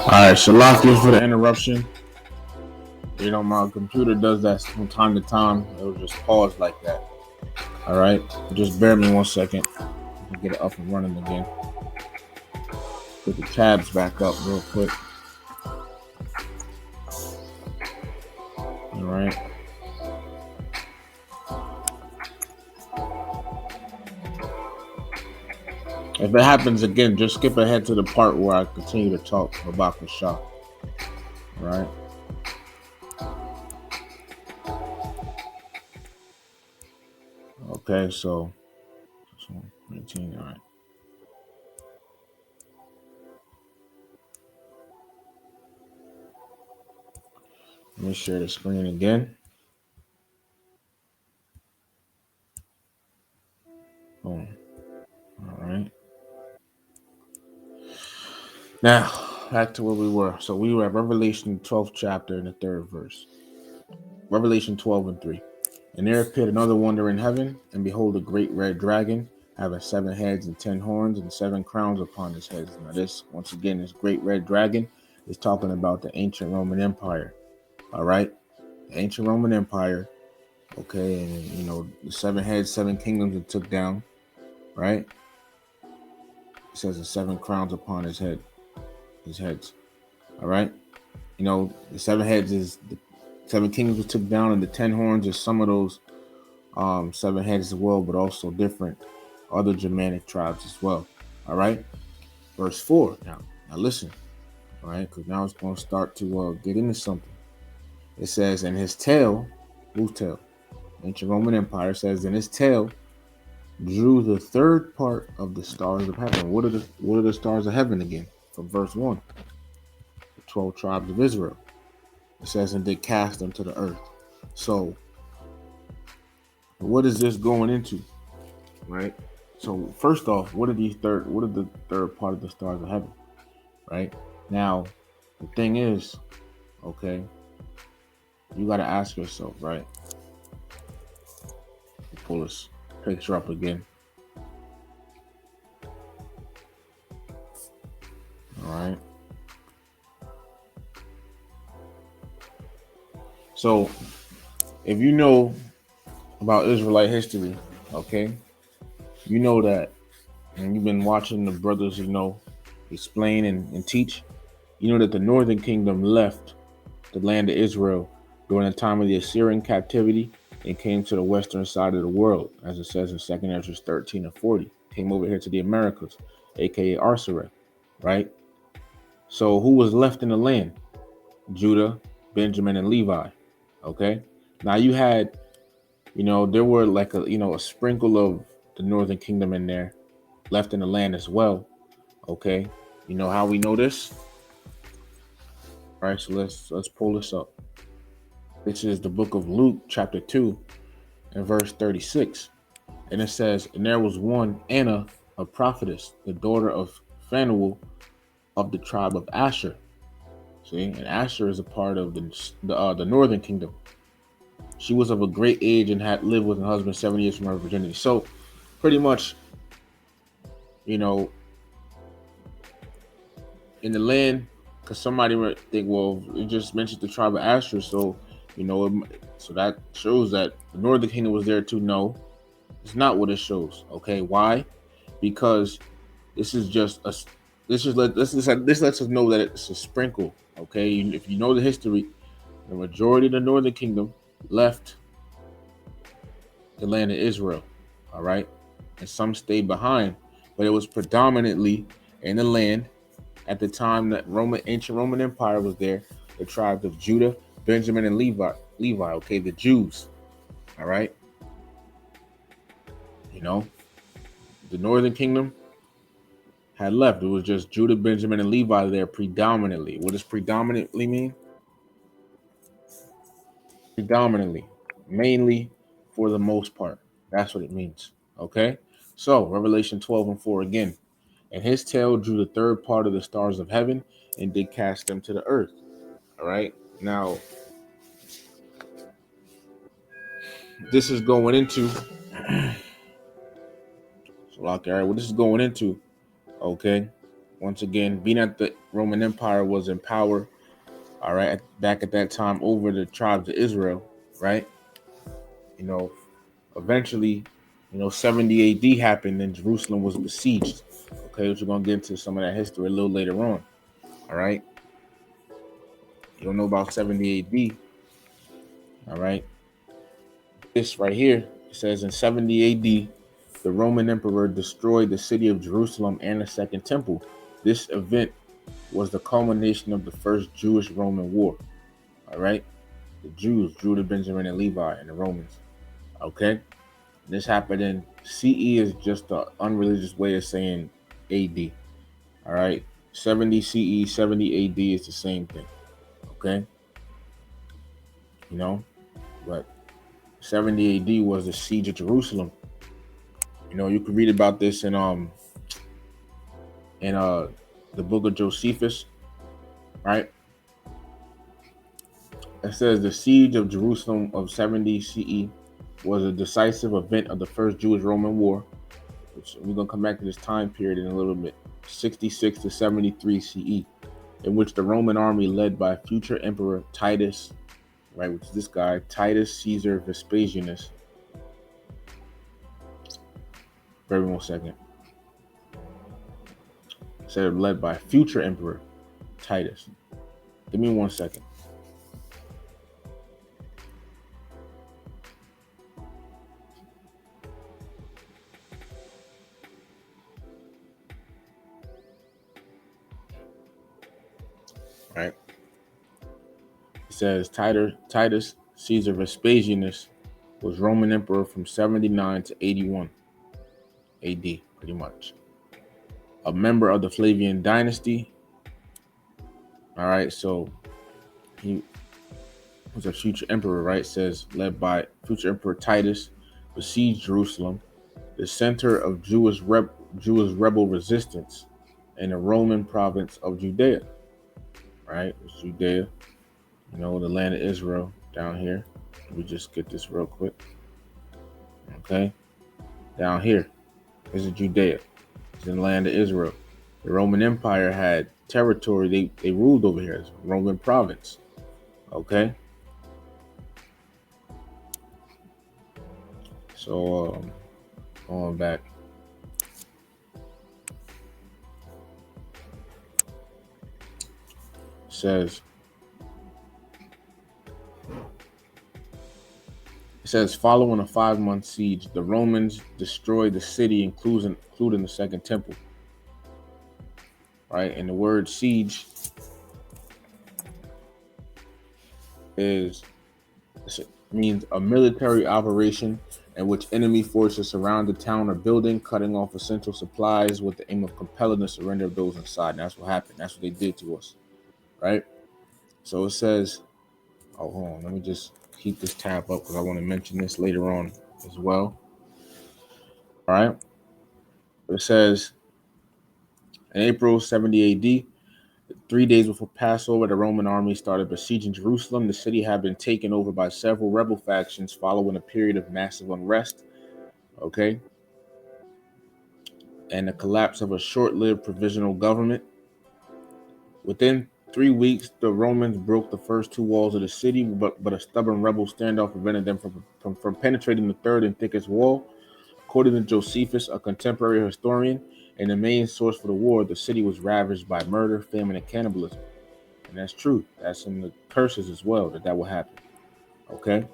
All right, Shalakia for the interruption. You know, my computer does that from time to time. It'll just pause like that. All right, just bear me 1 second to get it up and running again. Put the tabs back up real quick. All right. If it happens again, just skip ahead to the part where I continue to talk about the shah. All right. Okay, so 19. All right. Let me share the screen again. Boom. All right. Now, back to where we were. So we were at Revelation 12th chapter in the 3rd verse. Revelation 12:3. And there appeared another wonder in heaven, and behold, a great red dragon, having 7 heads and 10 horns, and 7 crowns upon his heads. Now this, once again, this great red dragon is talking about the ancient Roman Empire. All right? The ancient Roman Empire. Okay, and you know, the 7 heads, 7 kingdoms it took down. Right? It says the 7 crowns upon his heads. All right? You know, the 7 heads is the 7 kingdoms it took down, and the 10 horns is some of those 7 heads as well, but also different other Germanic tribes as well. All right, verse 4. Now listen, all right, because now it's going to start to get into something. It says, "And his tail, whose tail? Ancient Roman Empire says, and his tail drew the 3rd part of the stars of heaven." What are the stars of heaven again? From verse 1, the 12 tribes of Israel. It says, and did cast them to the earth. So, what is this going into? Right? So first off, what are the third part of the stars of heaven? Right? Now, the thing is, okay, you gotta ask yourself, right? Pull this picture up again. All right. So if you know about Israelite history, okay, you know that, and you've been watching the brothers, you know, explain and teach, you know that the northern kingdom left the land of Israel during the time of the Assyrian captivity and came to the western side of the world, as it says in 2nd Ezra 13 and 40. Came over here to the Americas, aka Arsaret, right? So who was left in the land? Judah, Benjamin, and Levi. Okay. Now you had, you know, there were like a sprinkle of the northern kingdom in there left in the land as well. Okay. You know how we know this? All right, so let's pull this up. This is the book of Luke, chapter 2, and verse 36. And it says, and there was one, Anna, a prophetess, the daughter of Phanuel of the tribe of Asher. See, and Asher is a part of the northern kingdom. She was of a great age and had lived with her husband 7 years from her virginity. So, pretty much, you know, in the land, because somebody might think, well, it just mentioned the tribe of Asher, so you know, so that shows that the northern kingdom was there too. No, it's not what it shows. Okay, why? Because this is just a this lets us know that it's a sprinkle. Okay, if you know the history, the majority of the northern kingdom left the land of Israel. All right, and some stayed behind, but it was predominantly in the land at the time that ancient Roman Empire was there. The tribes of Judah, Benjamin, and Levi. Okay, the Jews. All right, you know, the northern kingdom had left. It was just Judah, Benjamin, and Levi there predominantly. What does predominantly mean? Predominantly, mainly, for the most part. That's what it means. Okay? So, Revelation 12 and 4 again. And his tail drew the 3rd part of the stars of heaven and did cast them to the earth. All right? Now, this is going into. So, okay, all right, what this is going into, okay? Once again, being that the Roman Empire was in power, all right, back at that time over the tribes of Israel, right? You know, eventually, 70 AD happened and Jerusalem was besieged. Okay, which we're gonna get into some of that history a little later on. All right. You don't know about 70 AD. All right. This right here, it says in 70 AD, the Roman emperor destroyed the city of Jerusalem and the Second Temple. This event was the culmination of the first Jewish-Roman war. All right. The Jews, Judah, Benjamin, and Levi, and the Romans. Okay. This happened in CE is just an unreligious way of saying AD. All right. 70 CE, 70 AD is the same thing. Okay. You know, but 70 AD was the siege of Jerusalem. You can read about this in the book of Josephus, right? It says the siege of Jerusalem of 70 CE was a decisive event of the first Jewish-Roman war, which we're gonna come back to this time period in a little bit, 66 to 73 CE, in which the Roman army led by future Emperor Titus, right, which is this guy, Titus Caesar Vespasianus. Bear with me 1 second. Said led by future Emperor Titus. Give me 1 second. Right. It says Titus Caesar Vespasianus was Roman emperor from 79 to 81 AD, pretty much. A member of the Flavian dynasty. All right, so he was a future emperor, right? It says led by future emperor Titus, besieged Jerusalem, the center of Jewish rebel resistance in the Roman province of Judea. Right, it's Judea, the land of Israel down here. Let me just get this real quick. Okay, down here is Judea. It's in the land of Israel. The Roman Empire had territory. They ruled over here. It's a Roman province. Okay. So going back. It says following a 5-month siege, the Romans destroyed the city, including the Second Temple. Right, and the word siege means a military operation in which enemy forces surround the town or building, cutting off essential supplies with the aim of compelling the surrender of those inside. And that's what happened. That's what they did to us, right? So it says, oh, hold on. Let me just keep this tab up because I want to mention this later on as well. All right. It says in April 70 AD, 3 days before Passover, the Roman army started besieging Jerusalem. The city had been taken over by several rebel factions following a period of massive unrest. Okay. And the collapse of a short-lived provisional government. Within 3 weeks, the Romans broke the first 2 walls of the city, but a stubborn rebel standoff prevented them from penetrating the third and thickest wall. According to Josephus, a contemporary historian and the main source for the war, the city was ravaged by murder, famine, and cannibalism. And that's true. That's in the curses as well, that will happen. Okay?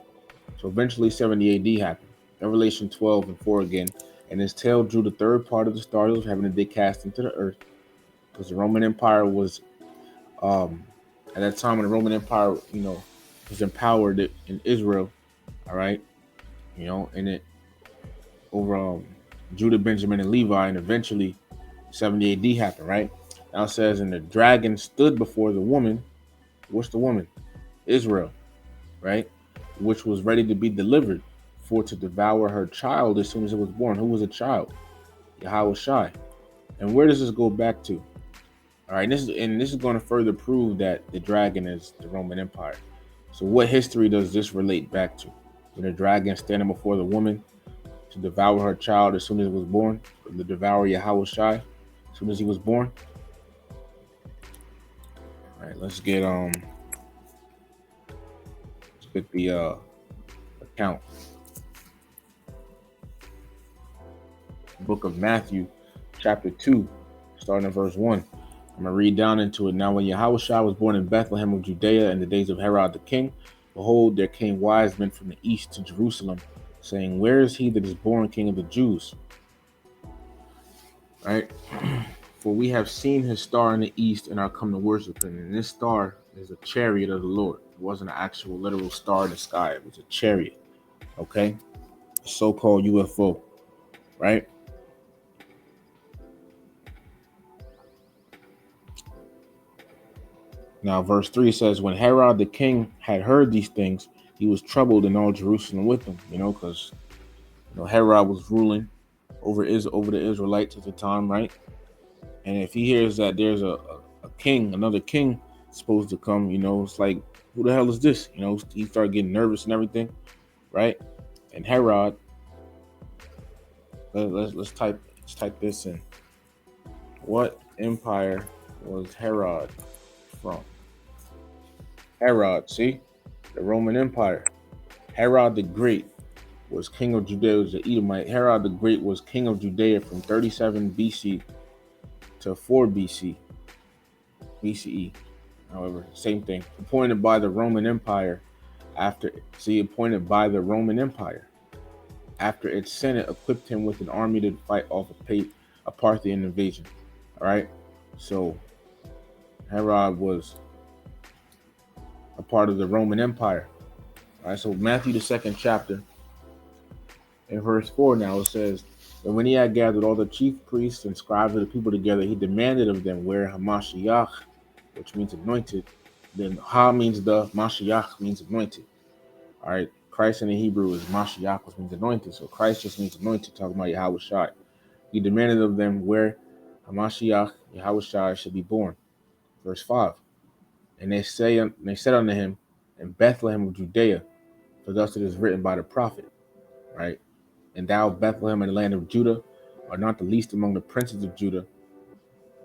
So eventually 70 AD happened. Revelation 12 and 4 again. And his tail drew the third part of the stars of heaven, and they cast into the earth. Because the Roman Empire was, at that time when the Roman Empire, was empowered in Israel, all right, and it over Judah, Benjamin, and Levi, and eventually 70 AD happened, right? Now it says, and the dragon stood before the woman. What's the woman? Israel, right? Which was ready to be delivered for to devour her child as soon as it was born. Who was a child? Yahushua. And where does this go back to? All right, this is going to further prove that the dragon is the Roman Empire. So what history does this relate back to? When the dragon standing before the woman to devour her child as soon as it was born, to devour Yahushua as soon as he was born. All right, let's get the account. Book of Matthew, chapter 2, starting at verse 1. I'm going to read down into it. Now, when Yahushua was born in Bethlehem of Judea in the days of Herod the king, behold, there came wise men from the east to Jerusalem, saying, where is he that is born king of the Jews? Right? For we have seen his star in the east and are come to worship him. And this star is a chariot of the Lord. It wasn't an actual literal star in the sky. It was a chariot. Okay? A so-called UFO. Right? Now, verse 3 says, when Herod the king had heard these things, he was troubled, and all Jerusalem with him, because Herod was ruling over the Israelites at the time, right? And if he hears that there's a king, another king supposed to come, it's like, who the hell is this? He started getting nervous and everything, right? And Herod, let's type this in. What empire was Herod from? Herod, see? The Roman Empire. Herod the Great was king of Judea, was the Edomite. Herod the Great was king of Judea from 37 BC to 4 BCE. However, same thing. Appointed by the Roman Empire after its Senate equipped him with an army to fight off a Parthian invasion. All right. So Herod was a part of the Roman Empire. All right. So Matthew, the 2nd chapter, in verse 4 now, it says, and when he had gathered all the chief priests and scribes of the people together, he demanded of them where Hamashiach, which means anointed. Then Ha means the, Mashiach means anointed. All right. Christ in the Hebrew is Mashiach, which means anointed. So Christ just means anointed, talking about Yahushua. He demanded of them where Hamashiach, Yahushua, should be born. Verse 5. And they said unto him, in Bethlehem of Judea, for thus it is written by the prophet. Right. And thou, Bethlehem, in the land of Judah, art not the least among the princes of Judah.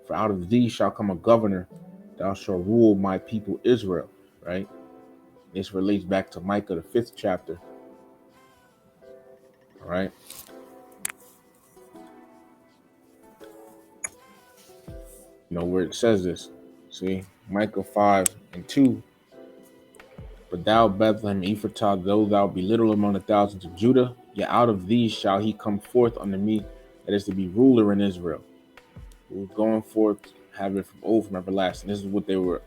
For out of thee shall come a governor, thou shalt rule my people Israel. Right? This relates back to Micah, the 5th chapter. All right? Where it says this. See? Micah 5:2. But thou, Bethlehem Ephratah, though thou be little among the thousands of Judah, yet out of these shall he come forth unto me, that is to be ruler in Israel. Who is going forth, having from old, from everlasting. This is what they were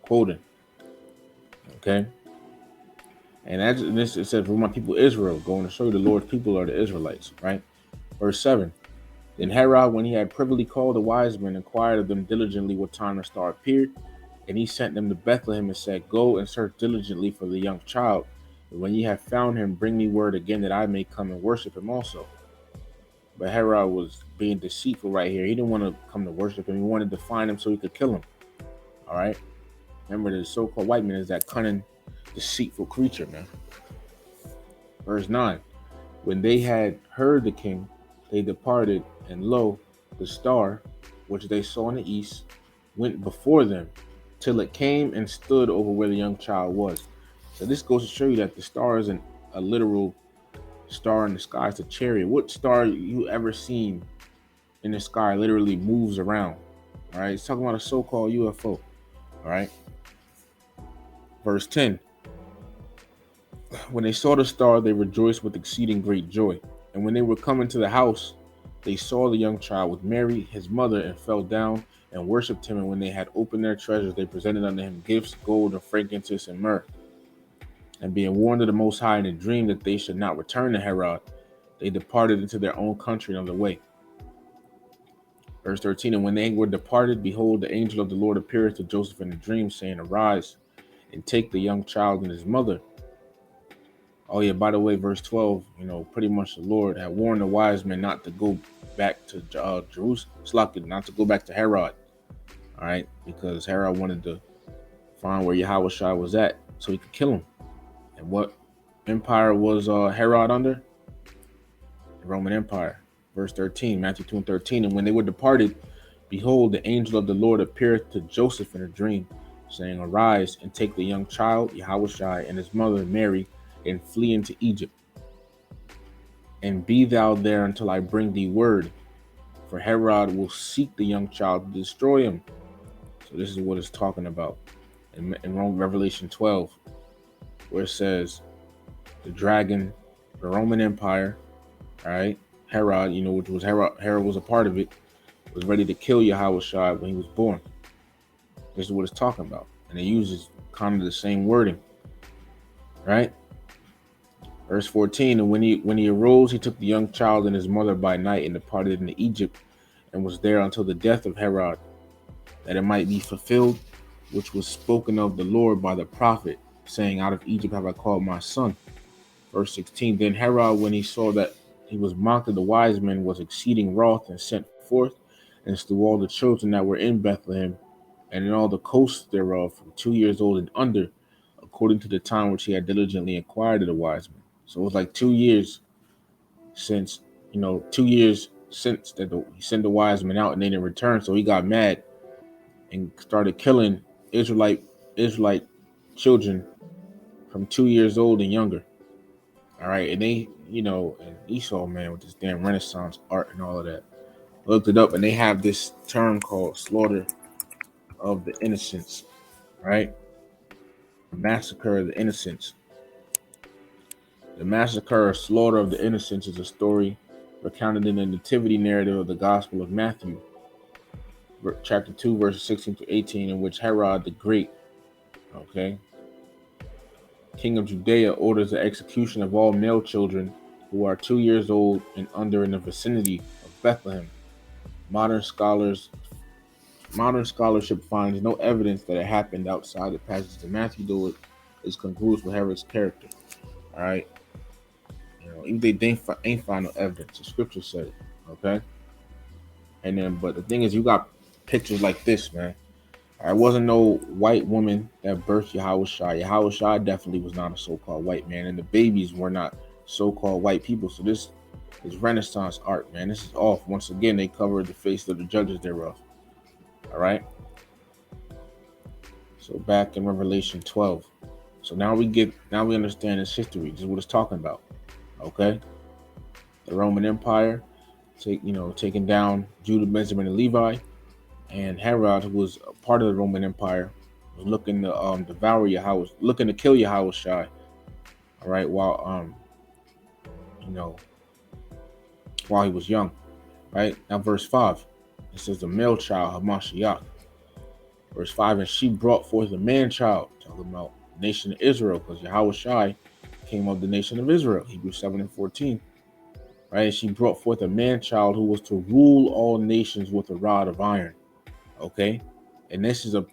quoting. Okay? And this it says, for my people Israel, going to show you the Lord's people are the Israelites, right? Verse 7. Then Herod, when he had privily called the wise men, inquired of them diligently what time the star appeared. And he sent them to Bethlehem and said, go and search diligently for the young child. And when ye have found him, bring me word again that I may come and worship him also. But Herod was being deceitful right here. He didn't want to come to worship him. He wanted to find him so he could kill him. All right? Remember, the so-called white man is that cunning, deceitful creature, man. Verse 9. When they had heard the king, they departed, and lo, the star, which they saw in the east, went before them, till it came and stood over where the young child was. So this goes to show you that the star isn't a literal star in the sky. It's a chariot. What star you ever seen in the sky literally moves around? All right, it's talking about a so-called UFO. All right. Verse 10. When they saw the star, they rejoiced with exceeding great joy. And when they were coming to the house, they saw the young child with Mary, his mother, and fell down and worshipped him. And when they had opened their treasures, they presented unto him gifts, gold, and frankincense, and myrrh. And being warned of the Most High in a dream that they should not return to Herod, they departed into their own country on the way. Verse 13. And when they were departed, behold, the angel of the Lord appeared to Joseph in a dream, saying, arise, and take the young child and his mother. Oh yeah, by the way, verse 12, pretty much the Lord had warned the wise men not to go back to Jerusalem, not to go back to Herod. All right, because Herod wanted to find where Yahushua was at so he could kill him. And what empire was Herod under? The Roman Empire. Verse 13, Matthew 2:13. And when they were departed, behold, the angel of the Lord appeared to Joseph in a dream, saying, "Arise and take the young child, Yahushua, and his mother, Mary, and flee into Egypt. And be thou there until I bring thee word, for Herod will seek the young child to destroy him." So this is what it's talking about in Revelation 12, where it says the dragon, the Roman Empire, all right, Herod, which was Herod was a part of it, was ready to kill Yahushua when he was born. This is what it's talking about. And it uses kind of the same wording, right? Verse 14, and when he arose, he took the young child and his mother by night and departed into Egypt, and was there until the death of Herod, that it might be fulfilled, which was spoken of the Lord by the prophet, saying, "Out of Egypt have I called my son." Verse 16, then Herod, when he saw that he was mocked of the wise men, was exceeding wroth, and sent forth and slew all the children that were in Bethlehem, and in all the coasts thereof, from 2 years old and under, according to the time which he had diligently inquired of the wise men. So it was like 2 years since, 2 years since that he sent the wise men out and they didn't return. So he got mad and started killing Israelite children from 2 years old and younger. All right, and they, and Esau, man, with this damn Renaissance art and all of that, looked it up, and they have this term called slaughter of the innocents, right? Massacre of the innocents. The massacre or slaughter of the innocents is a story recounted in the nativity narrative of the Gospel of Matthew, chapter 2, verses 16 to 18, in which Herod the Great, king of Judea, orders the execution of all male children who are 2 years old and under in the vicinity of Bethlehem. Modern scholarship finds no evidence that it happened outside the passage of Matthew, though it is congruous with Herod's character. All right, even they ain't find no evidence. The scripture said it. Okay, and then, but the thing is, you got pictures like this, man. I wasn't no white woman that birthed Yahushua. Yahushua definitely was not a so-called white man, and the babies were not so-called white people. So this is Renaissance art, man. This is off. Once again, they covered the face of the judges thereof. All right. So back in Revelation 12. So now we understand this history. This is what it's talking about. Okay. The Roman Empire, taking down Judah, Benjamin, and Levi. And Herod, who was a part of the Roman Empire, was looking to devour Yahweh, looking to kill Yahushua. All right, while he was young. Right now, verse 5, it says the male child Hamashiach. Verse 5, and she brought forth a man child, talking about the nation of Israel, because Yahushua came of the nation of Israel. Hebrews 7 and 14. Right, and she brought forth a man child who was to rule all nations with a rod of iron. Okay, and this is a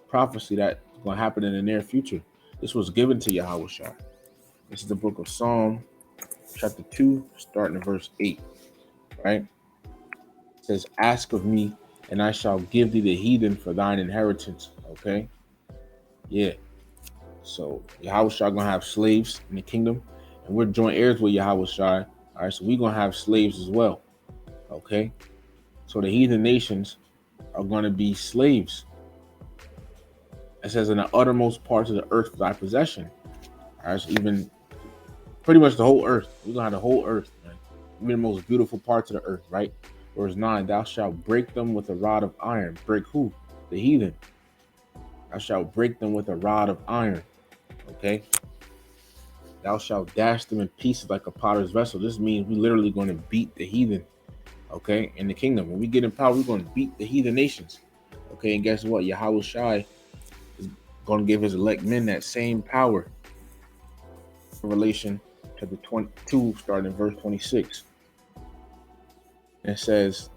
prophecy that's going to happen in the near future. This was given to Yahushua. This is the book of Psalm, chapter 2, starting in verse 8. Right? It says, ask of me, and I shall give thee the heathen for thine inheritance. Okay? Yeah. So Yahushua going to have slaves in the kingdom, and we're joint heirs with Yahushua. All right, so we're going to have slaves as well. Okay? So the heathen nations are going to be slaves. It says, in the uttermost parts of the earth for thy possession. All right, so even pretty much the whole earth. We're going to have the whole earth, man. Even the most beautiful parts of the earth, right? Verse 9, thou shalt break them with a rod of iron. Break who? The heathen. Thou shalt break them with a rod of iron. Okay? Thou shalt dash them in pieces like a potter's vessel. This means we're literally going to beat the heathen, okay, in the kingdom. When we get in power, we're going to beat the heathen nations. Okay, and guess what? Yahushua is going to give his elect men that same power. Revelation chapter 22, starting in verse 26. And it says,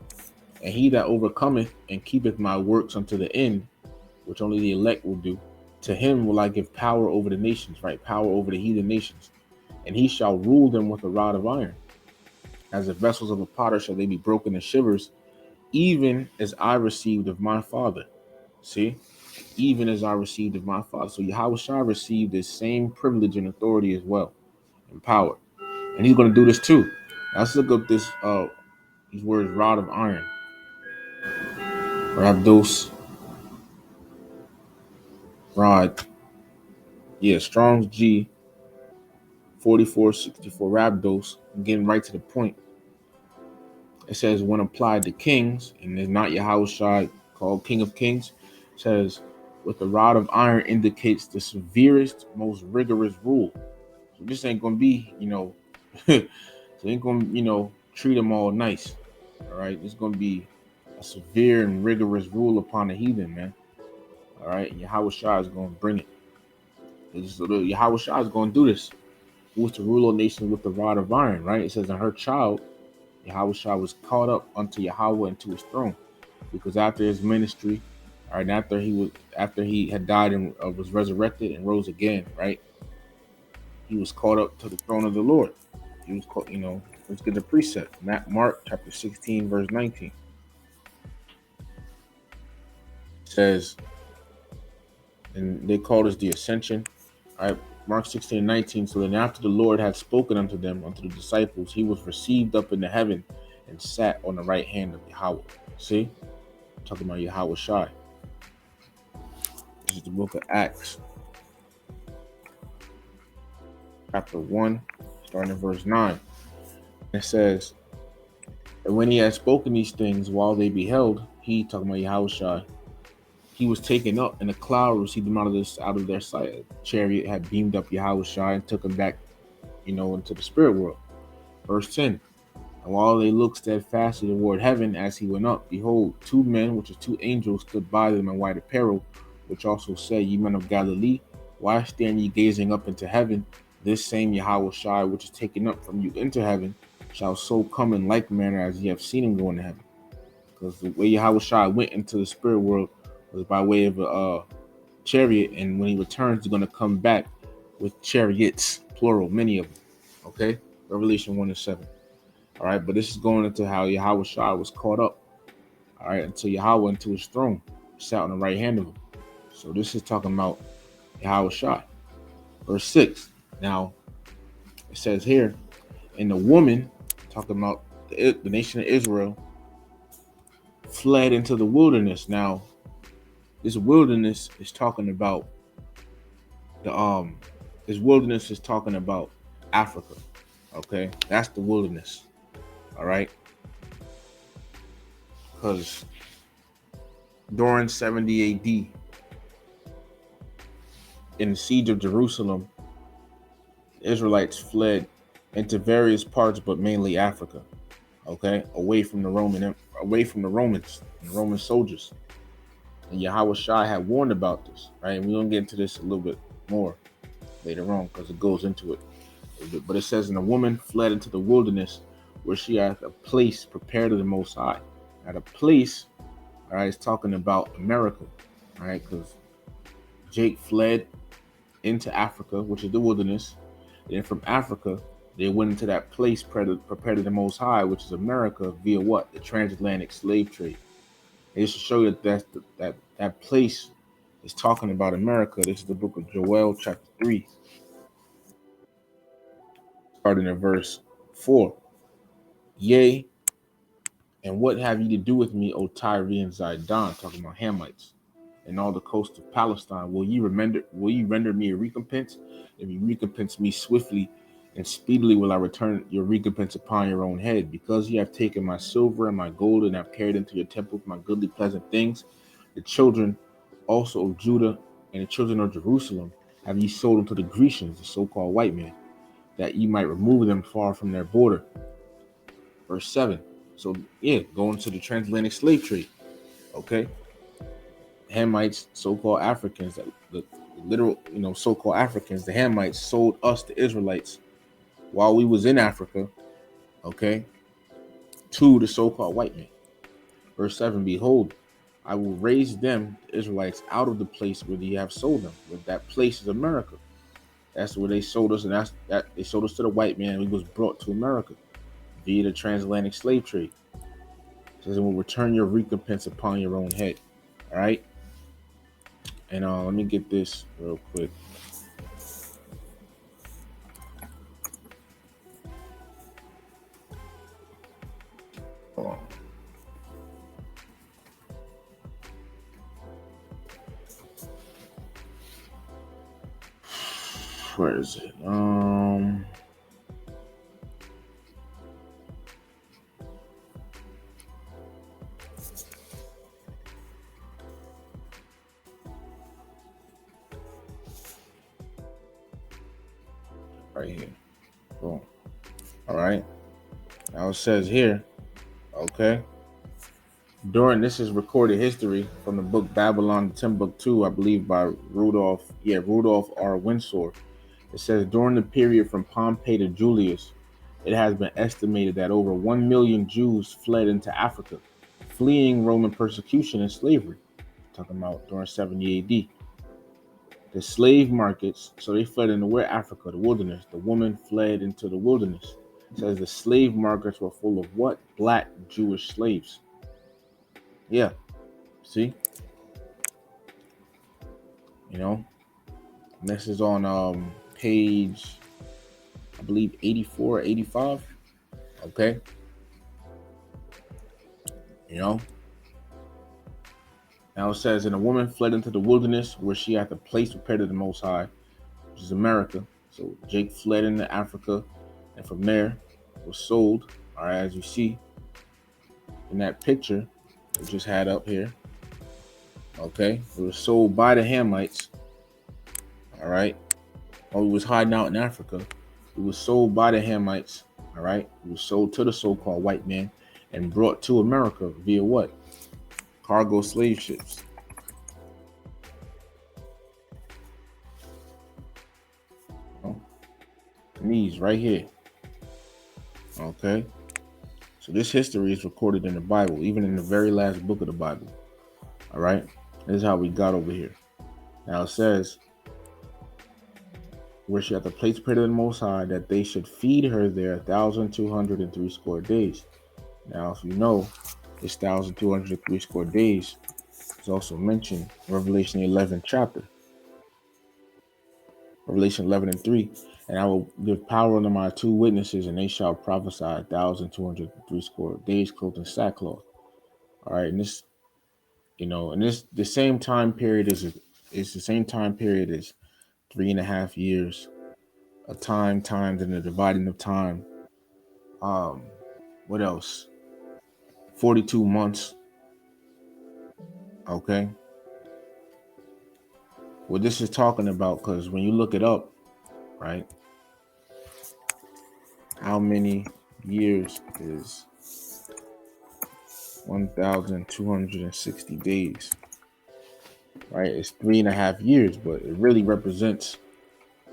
and he that overcometh and keepeth my works unto the end, which only the elect will do, to him will I give power over the nations, right? Power over the heathen nations. And he shall rule them with a rod of iron. As the vessels of a potter shall they be broken to shivers, even as I received of my Father. See? Even as I received of my Father. So Yahushua received this same privilege and authority as well, and power. And he's going to do this too. Now let's look up these words, rod of iron. Rabdos. Rod, yeah, Strong's G 4464 Rabdos, getting right to the point. It says, when applied to kings, and is not Yahushua called King of Kings, it says, with the rod of iron indicates the severest, most rigorous rule. So this ain't gonna be, so ain't gonna, treat them all nice. All right, it's gonna be a severe and rigorous rule upon the heathen, man. All right, and Yahushua is gonna bring it. Yahushua is gonna do this. Who was to rule all nations with the rod of iron, right? It says, and her child, Yahushua, was caught up unto Yahweh and to his throne. Because after his ministry, all right, after he had died and was resurrected and rose again, right? He was caught up to the throne of the Lord. He was called, let's get the precept. Mark chapter 16, verse 19. It says, and they call this the ascension. All right, Mark 16:19. So then after the Lord had spoken unto them, unto the disciples, he was received up into heaven and sat on the right hand of Yahweh. See? I'm talking about Yahweh Shai. This is the book of Acts, chapter 1, starting at verse 9. It says, and when he had spoken these things while they beheld, he, talking about Yahweh Shai, he was taken up, and a cloud received him out of their sight. A chariot had beamed up Yahweh Shai and took him back, into the spirit world. Verse 10. And while they looked steadfastly toward heaven as he went up, behold, two men, which are two angels, stood by them in white apparel, which also said, Ye men of Galilee, why stand ye gazing up into heaven? This same Yahweh Shai, which is taken up from you into heaven, shall so come in like manner as ye have seen him go into heaven. Because the way Yahweh Shai went into the spirit world was by way of a chariot, and when he returns, he's going to come back with chariots, plural, many of them. Okay? Revelation 1-7. All right, but this is going into how Yahweh Shai was caught up, all right, until Yahweh into his throne, sat on the right hand of him. So this is talking about Yahweh Shai. Verse 6. Now, it says here, and the woman, talking about the nation of Israel, fled into the wilderness. Now, this wilderness is talking about this wilderness is talking about Africa. Okay, that's the wilderness. All right, because during 70 AD, in the siege of Jerusalem, the Israelites fled into various parts, but mainly Africa. Okay, away from the Romans, and the Roman soldiers. And Yahweh Shai had warned about this, right? And we're gonna get into this a little bit more later on because it goes into it. But it says, and the woman fled into the wilderness where she had a place prepared of the Most High. At a place, all right, it's talking about America, all right, because Jake fled into Africa, which is the wilderness. And from Africa, they went into that place prepared to the Most High, which is America, via what? The transatlantic slave trade. It just to show you that place is talking about America. This is the book of Joel, chapter 3, starting at verse 4. Yea, and what have ye to do with me, O Tyre and Zidon, talking about Hamites, and all the coast of Palestine? Will ye render me a recompense? If you recompense me swiftly and speedily will I return your recompense upon your own head, because ye have taken my silver and my gold, and have carried into your temples my goodly pleasant things. The children also of Judah and the children of Jerusalem have ye sold unto the Grecians, the so-called white men, that ye might remove them far from their border. Verse 7. So yeah, going to the transatlantic slave trade. Okay. Hamites, so-called Africans, the literal, so-called Africans, the Hamites sold us, the Israelites, while we was in Africa, okay, to the so-called white man. Verse 7, behold, I will raise them, the Israelites, out of the place where ye have sold them. But that place is America. That's where they sold us, and that they sold us to the white man. We was brought to America via the transatlantic slave trade. It says, it will return your recompense upon your own head. All right. And let me get this real quick. Hold on. Where is it? Right here. Boom. All right. Now it says here, okay. This is recorded history from the book Babylon Timbuktu, I believe, by Rudolph R. Windsor. It says during the period from Pompey to Julius, it has been estimated that over 1 million Jews fled into Africa, fleeing Roman persecution and slavery. Talking about during 70 AD. The slave markets, so they fled into where? Africa, the wilderness. The woman fled into the wilderness. It says the slave markets were full of what? Black Jewish slaves. Yeah, see? You know? And this is on page, I believe, 84 or 85. Okay? You know? Now it says, and a woman fled into the wilderness where she had the place prepared to the Most High, which is America. So Jake fled into Africa, and from there was sold, all right, as you see in that picture we just had up here. Okay, it was sold by the Hamites. All right, while he was hiding out in Africa, it was sold by the Hamites. All right, it was sold to the so-called white man and brought to America via what? Cargo slave ships. These right here. Okay, so this history is recorded in the Bible, even in the very last book of the Bible. All right, this is how we got over here. Now it says, where she had the place prepared to the Most High, that they should feed her there 1,203 days. Now, if you know, this 1,203 days is also mentioned in Revelation 11 chapter. Revelation 11 and 3. And I will give power unto my two witnesses, and they shall prophesy 1,203 days, clothed in sackcloth. All right, and this, and this the same time period is the same time period as 3.5 years, a times and the dividing of time. What else? 42 months. Okay. What this is talking about, because when you look it up, right? How many years is 1,260 days? Right? It's 3.5 years, but it really represents,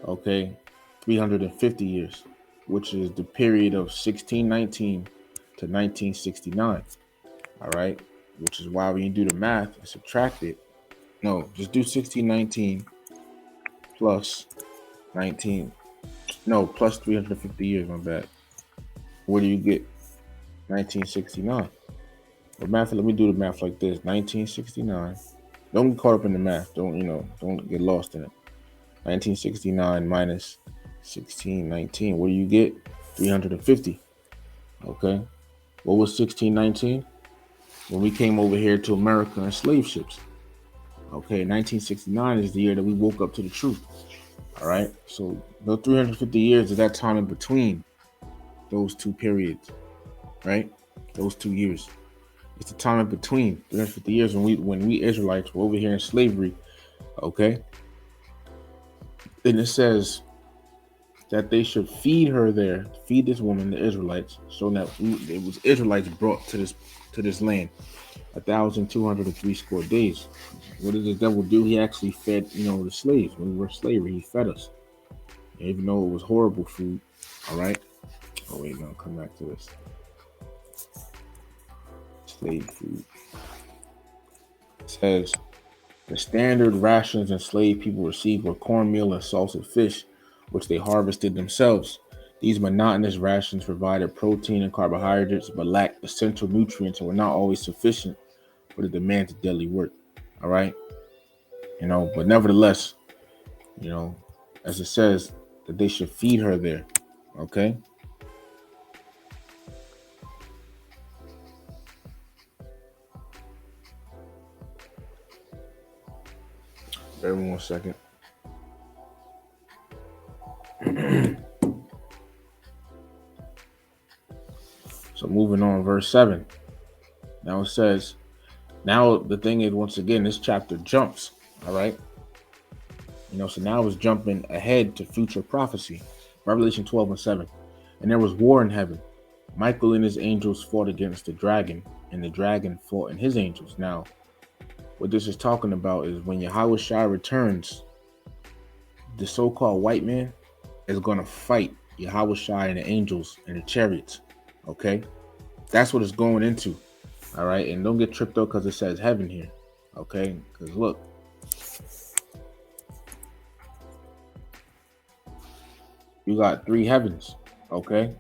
350 years, which is the period of 1619 to 1969. All right. Which is why when you do the math and subtract it, no, just do 1619 plus 19. No, plus 350 years, my bad. What do you get? 1969. But let me do the math like this. 1969. Don't get caught up in the math. Don't get lost in it. 1969 minus 1619. What do you get? 350. Okay. What was 1619? When we came over here to America in slave ships. Okay, 1969 is the year that we woke up to the truth. All right. So the 350 years is that time in between those two periods, right? Those 2 years. It's the time in between 350 years when we Israelites were over here in slavery. Okay. And it says that they should feed her there, feed this woman, the Israelites, so that it was Israelites brought to this land 1,203 days. What did the devil do? He actually fed, the slaves. When we were in slavery, he fed us. Even though it was horrible food. All right. Oh wait, no, come back to this. Slave food. It says the standard rations enslaved people received were cornmeal and salted fish, which they harvested themselves. These monotonous rations provided protein and carbohydrates, but lacked essential nutrients and were not always sufficient for the demands of daily work. All right. But nevertheless, as it says, that they should feed her there. Okay. Bear with me 1 second. So moving on, verse 7. Now it says, now the thing is, once again, this chapter jumps. All right. So now it's jumping ahead to future prophecy. Revelation 12 and 7. And there was war in heaven. Michael and his angels fought against the dragon, and the dragon fought and his angels. Now, what this is talking about is when Yahweh Shai returns, the so-called white man is going to fight Yahweh Shai and the angels and the chariots. Okay? That's what it's going into. All right? And don't get tripped up because it says heaven here. Okay? Because look. You got 3 heavens. Okay?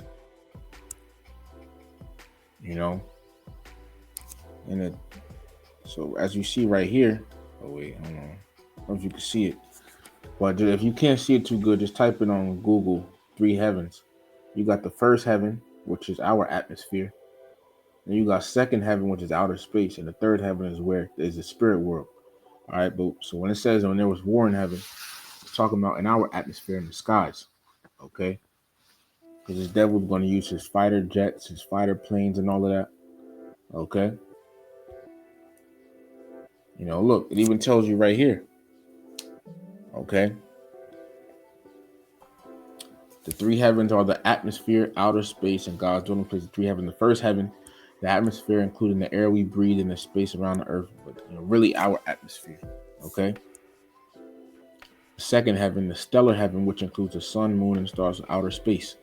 And it, so as you see right here, oh wait, hold on. I don't know if you can see it. But if you can't see it too good, just type it on Google, 3 heavens. You got the first heaven, which is our atmosphere. And you got second heaven, which is outer space. And the third heaven is where is the spirit world. All right, but so when it says when there was war in heaven, it's talking about in our atmosphere in the skies. Okay? Because this devil's going to use his fighter jets, his fighter planes, and all of that. Okay? Look, it even tells you right here. Okay? The 3 heavens are the atmosphere, outer space, and God's dwelling place. The 3 heavens. The first heaven, the atmosphere, including the air we breathe and the space around the earth, but really our atmosphere. Okay. The second heaven, the stellar heaven, which includes the sun, moon, and stars in outer space.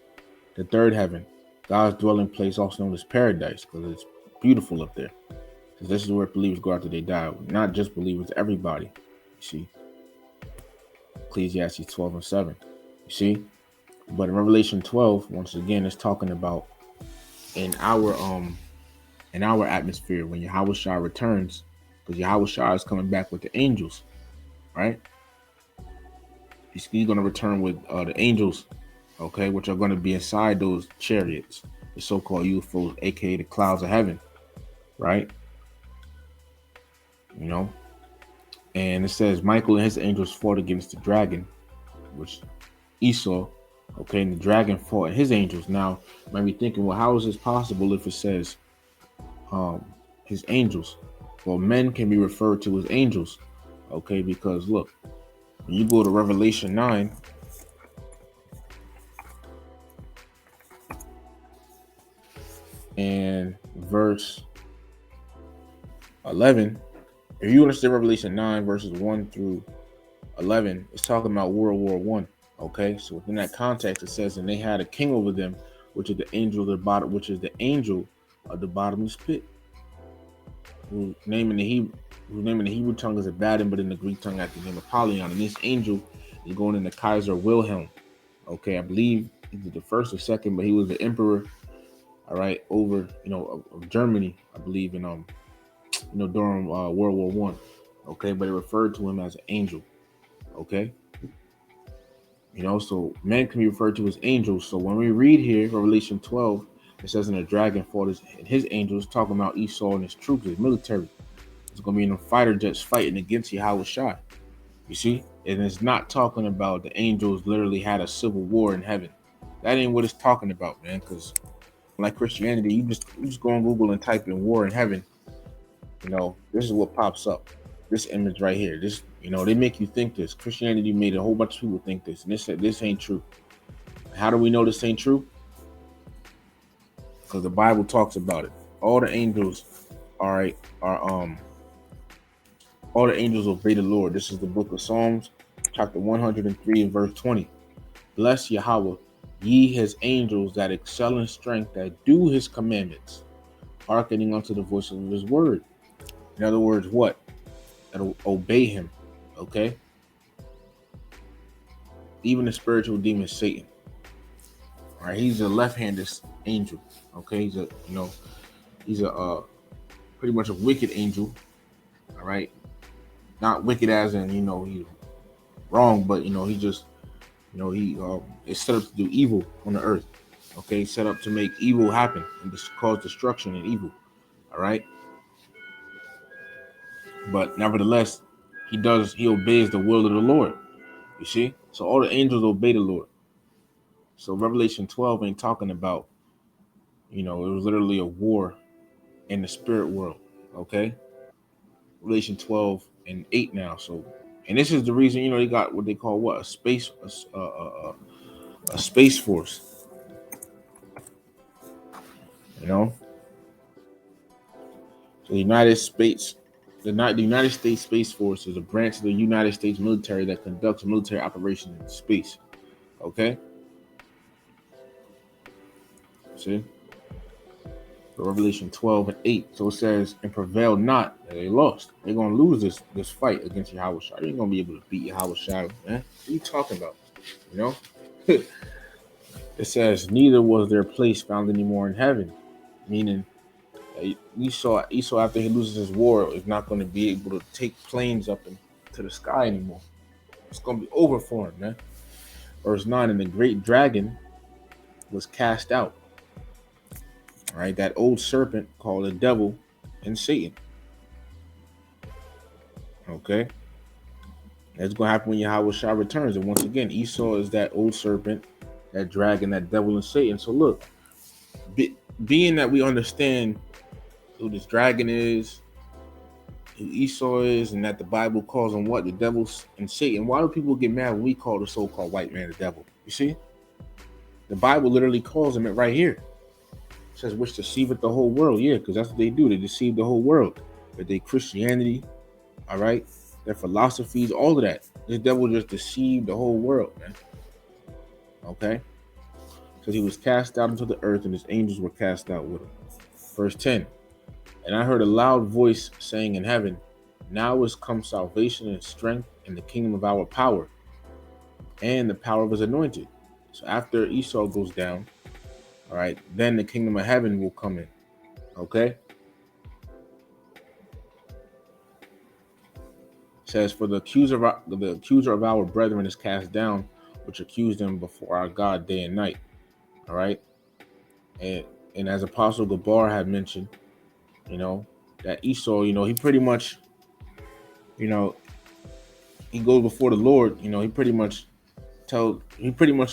The third heaven, God's dwelling place, also known as paradise, because it's beautiful up there. So this is where believers go after they die. Not just believers, everybody. You see, Ecclesiastes 12 and 7. You see. But in Revelation 12, once again, it's talking about in our atmosphere when Yahweh Shai returns, because Yahweh Shai is coming back with the angels, right? He's going to return with the angels, okay, which are going to be inside those chariots, the so-called UFOs, aka the clouds of heaven, right? And it says Michael and his angels fought against the dragon, which Esau. Okay, and the dragon fought his angels. Now, you might be thinking, well, how is this possible if it says his angels? Well, men can be referred to as angels. Okay, because look, when you go to Revelation 9, and verse 11, if you understand Revelation 9, verses 1 through 11, it's talking about World War One. Okay, so within that context, it says, and they had a king over them, which is the angel of the bottom, which is the angel of the bottomless pit, whose name in the Hebrew tongue is Abaddon, but in the Greek tongue at the name Apollyon. And this angel is going into Kaiser Wilhelm. Okay, I believe he's the first or second, but he was the emperor. All right, over of Germany, I believe, in during World War One. Okay, but it referred to him as an angel. Okay. So men can be referred to as angels. So when we read here, Revelation 12, it says, and the dragon fought his angels, talking about Esau and his troops, his military. It's going to be in the fighter jets fighting against Yahweh Shai. You see? And it's not talking about the angels literally had a civil war in heaven. That ain't what it's talking about, man. Because like Christianity, you just go on Google and type in war in heaven. This is what pops up. This image right here. This, they make you think this. Christianity made a whole bunch of people think this, and this ain't true. How do we know this ain't true? Because the Bible talks about it. All the angels, all the angels obey the Lord. This is the book of Psalms, chapter 103 and verse 20. Bless Yahweh, ye his angels that excel in strength, that do his commandments, hearkening unto the voice of his word. In other words, what? That'll obey him. Okay? Even the spiritual demon Satan. All right, he's a left-handed angel. Okay, he's a pretty much a wicked angel. All right, not wicked as in he's wrong, but he just he is set up to do evil on the earth. Okay, set up to make evil happen and cause destruction and evil. All right, but nevertheless, he obeys the will of the Lord. You see, so all the angels obey the Lord. So Revelation 12 ain't talking about, it was literally a war in the spirit world. Okay. Revelation 12 and 8 now. So, and this is the reason, they got what they call what? A space force, you know? So the United States Space Force is a branch of the United States military that conducts military operations in space. Okay? See? So Revelation 12 and 8. So it says, and prevailed not. They lost. They're gonna lose this fight against Yahweh Shai. They ain't gonna be able to beat Yahweh Shai, man. What are you talking about? You know? It says, neither was their place found anymore in heaven. Meaning Esau after he loses his war is not going to be able to take planes up into the sky anymore. It's going to be over for him, man. Verse 9, and the great dragon was cast out. All right, that old serpent called the devil and Satan. Okay, that's going to happen when Yahweh Shai returns. And once again, Esau is that old serpent, that dragon, that devil and Satan. So look, being that we understand who this dragon is, who Esau is, and that the Bible calls him what? The devil and Satan. Why do people get mad when we call the so-called white man the devil? You see? The Bible literally calls him it right here. It says, which deceiveth the whole world. Yeah, because that's what they do. They deceive the whole world. But they Christianity, all right? Their philosophies, all of that. This devil just deceived the whole world, man. Okay? Because he was cast out into the earth and his angels were cast out with him. Verse 10. And I heard a loud voice saying in heaven, now is come salvation and strength in the kingdom of our power and the power of his anointed. So after Esau goes down, all right, then the kingdom of heaven will come in. Okay? It says, for the accuser of our brethren is cast down, which accused them before our God day and night. All right? And as Apostle Gabar had mentioned, that Esau, he pretty much, he goes before the Lord, he pretty much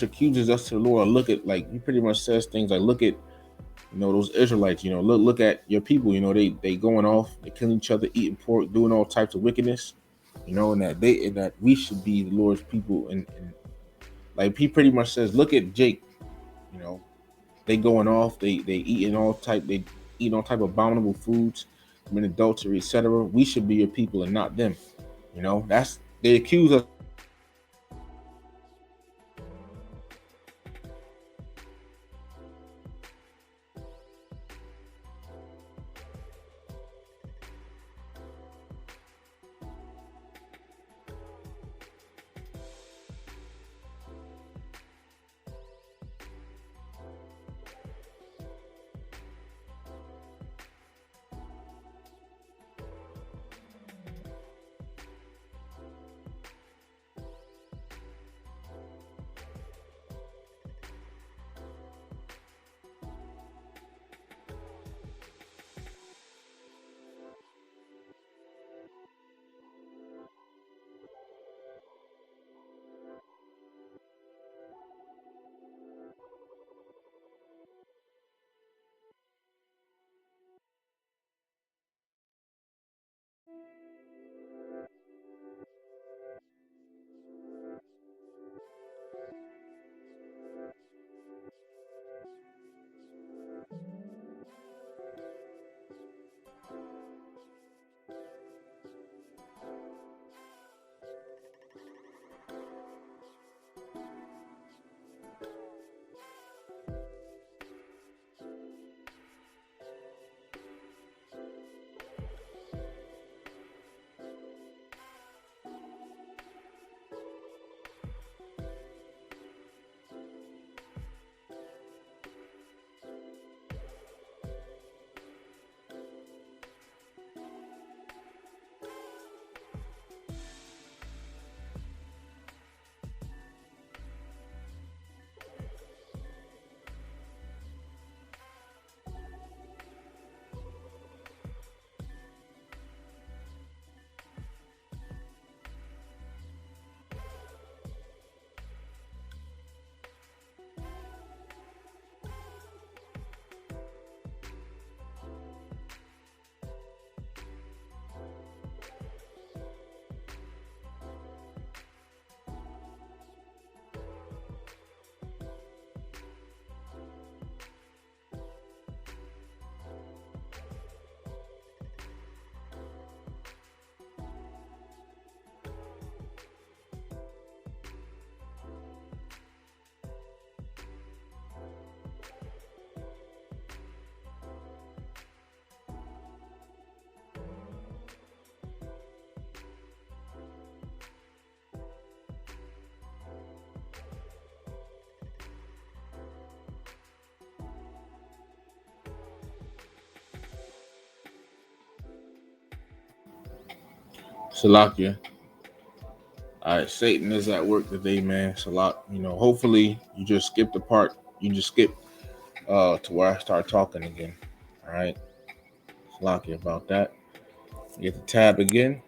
accuses us to the Lord. He pretty much says things like, look at, those Israelites, look at your people, they going off, they killing each other, eating pork, doing all types of wickedness, and that we should be the Lord's people. And like he pretty much says, look at Jake, they going off, they eating all type of abominable foods, commit adultery, etc. We should be your people and not them. They accuse us. Salakia. All right, Satan is at work today, man. Salak. Hopefully you just skip the part. You just skip to where I start talking again. All right. Salakia about that. Get the tab again.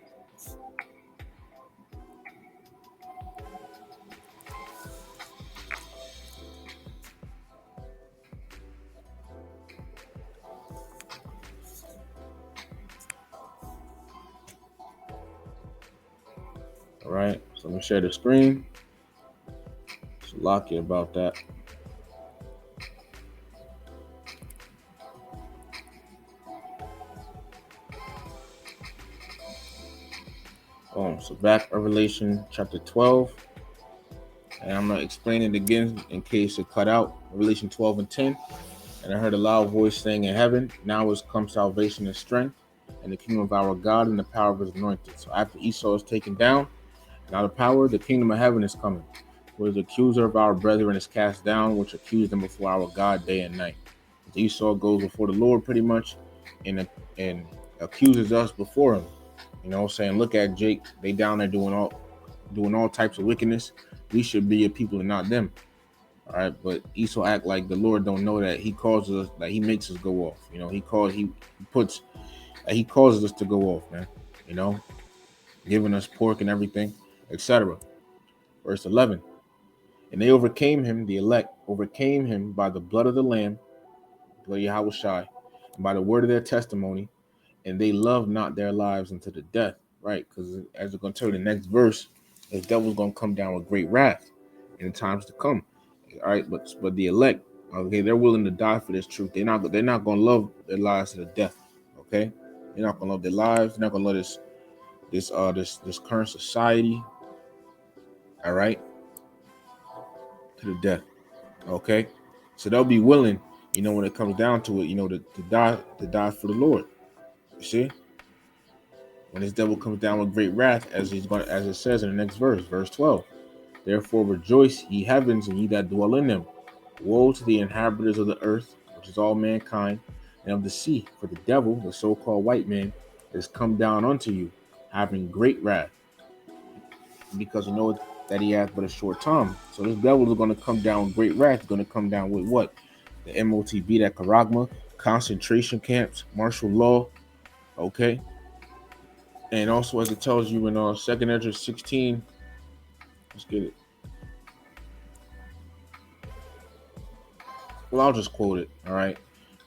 All right. So let me share the screen. Salakia about that. So back Revelation chapter 12. And I'm going to explain it again in case it cut out. Revelation 12 and 10. And I heard a loud voice saying in heaven, now has come salvation and strength, and the kingdom of our God and the power of his anointed. So after Esau is taken down, now the power, the kingdom of heaven is coming. Where the accuser of our brethren is cast down, which accused them before our God day and night. Esau goes before the Lord pretty much and accuses us before him. Saying, look at Jake, they down there doing all types of wickedness. We should be a people and not them. All right, but Esau act like the Lord don't know that he causes us, that he makes us go off. He causes us to go off, man. Giving us pork and everything, etc. Verse 11. And they overcame him, the elect overcame him by the blood of the Lamb, blood of Yahushua, and by the word of their testimony, and they loved not their lives unto the death. Right, because as we're going to tell you the next verse, the devil's going to come down with great wrath in the times to come. All right, but the elect, okay, they're willing to die for this truth. They're not going to love their lives to the death. Okay, they're not going to love their lives. They're not going to love this current society. All right, to the death. Okay, so they'll be willing, when it comes down to it, to die for the Lord. You see, when this devil comes down with great wrath, as it says in the next verse, verse 12. Therefore rejoice, ye heavens, and ye that dwell in them. Woe to the inhabitants of the earth, which is all mankind, and of the sea, for the devil, the so-called white man, is come down unto you, having great wrath, because that he hath but a short time. So this devil is going to come down with great wrath. He's going to come down with what? The MOTB, that Karagma, concentration camps, martial law, okay? And also, as it tells you in 2nd Ezra 16, let's get it. Well, I'll just quote it, all right?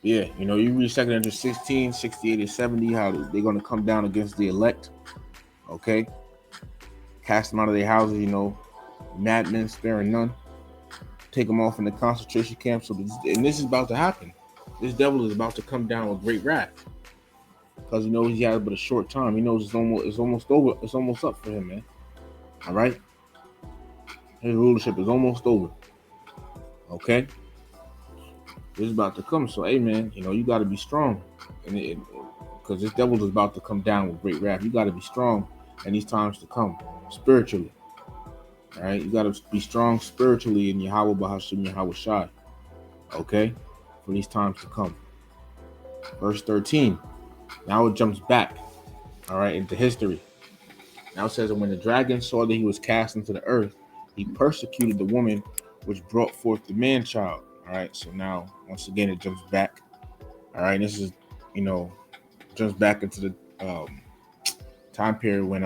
Yeah, you read 2nd Ezra 16, 68 and 70, how they're going to come down against the elect, okay? Cast them out of their houses, madmen, sparing none. Take them off in the concentration camp. And this is about to happen. This devil is about to come down with great wrath. Because he has but a short time. He knows it's almost over. It's almost up for him, man. All right? His rulership is almost over. Okay? This is about to come. So, hey, man, you got to be strong. Because this devil is about to come down with great wrath. You got to be strong in these times to come, spiritually. All right? You got to be strong spiritually in Yahweh Bahashim Yahweh Shai. Okay? For these times to come. Verse 13. Now it jumps back, all right, into history. Now it says that when the dragon saw that he was cast into the earth, he persecuted the woman which brought forth the man-child. All right, so now once again it jumps back. All right, this is jumps back into the time period when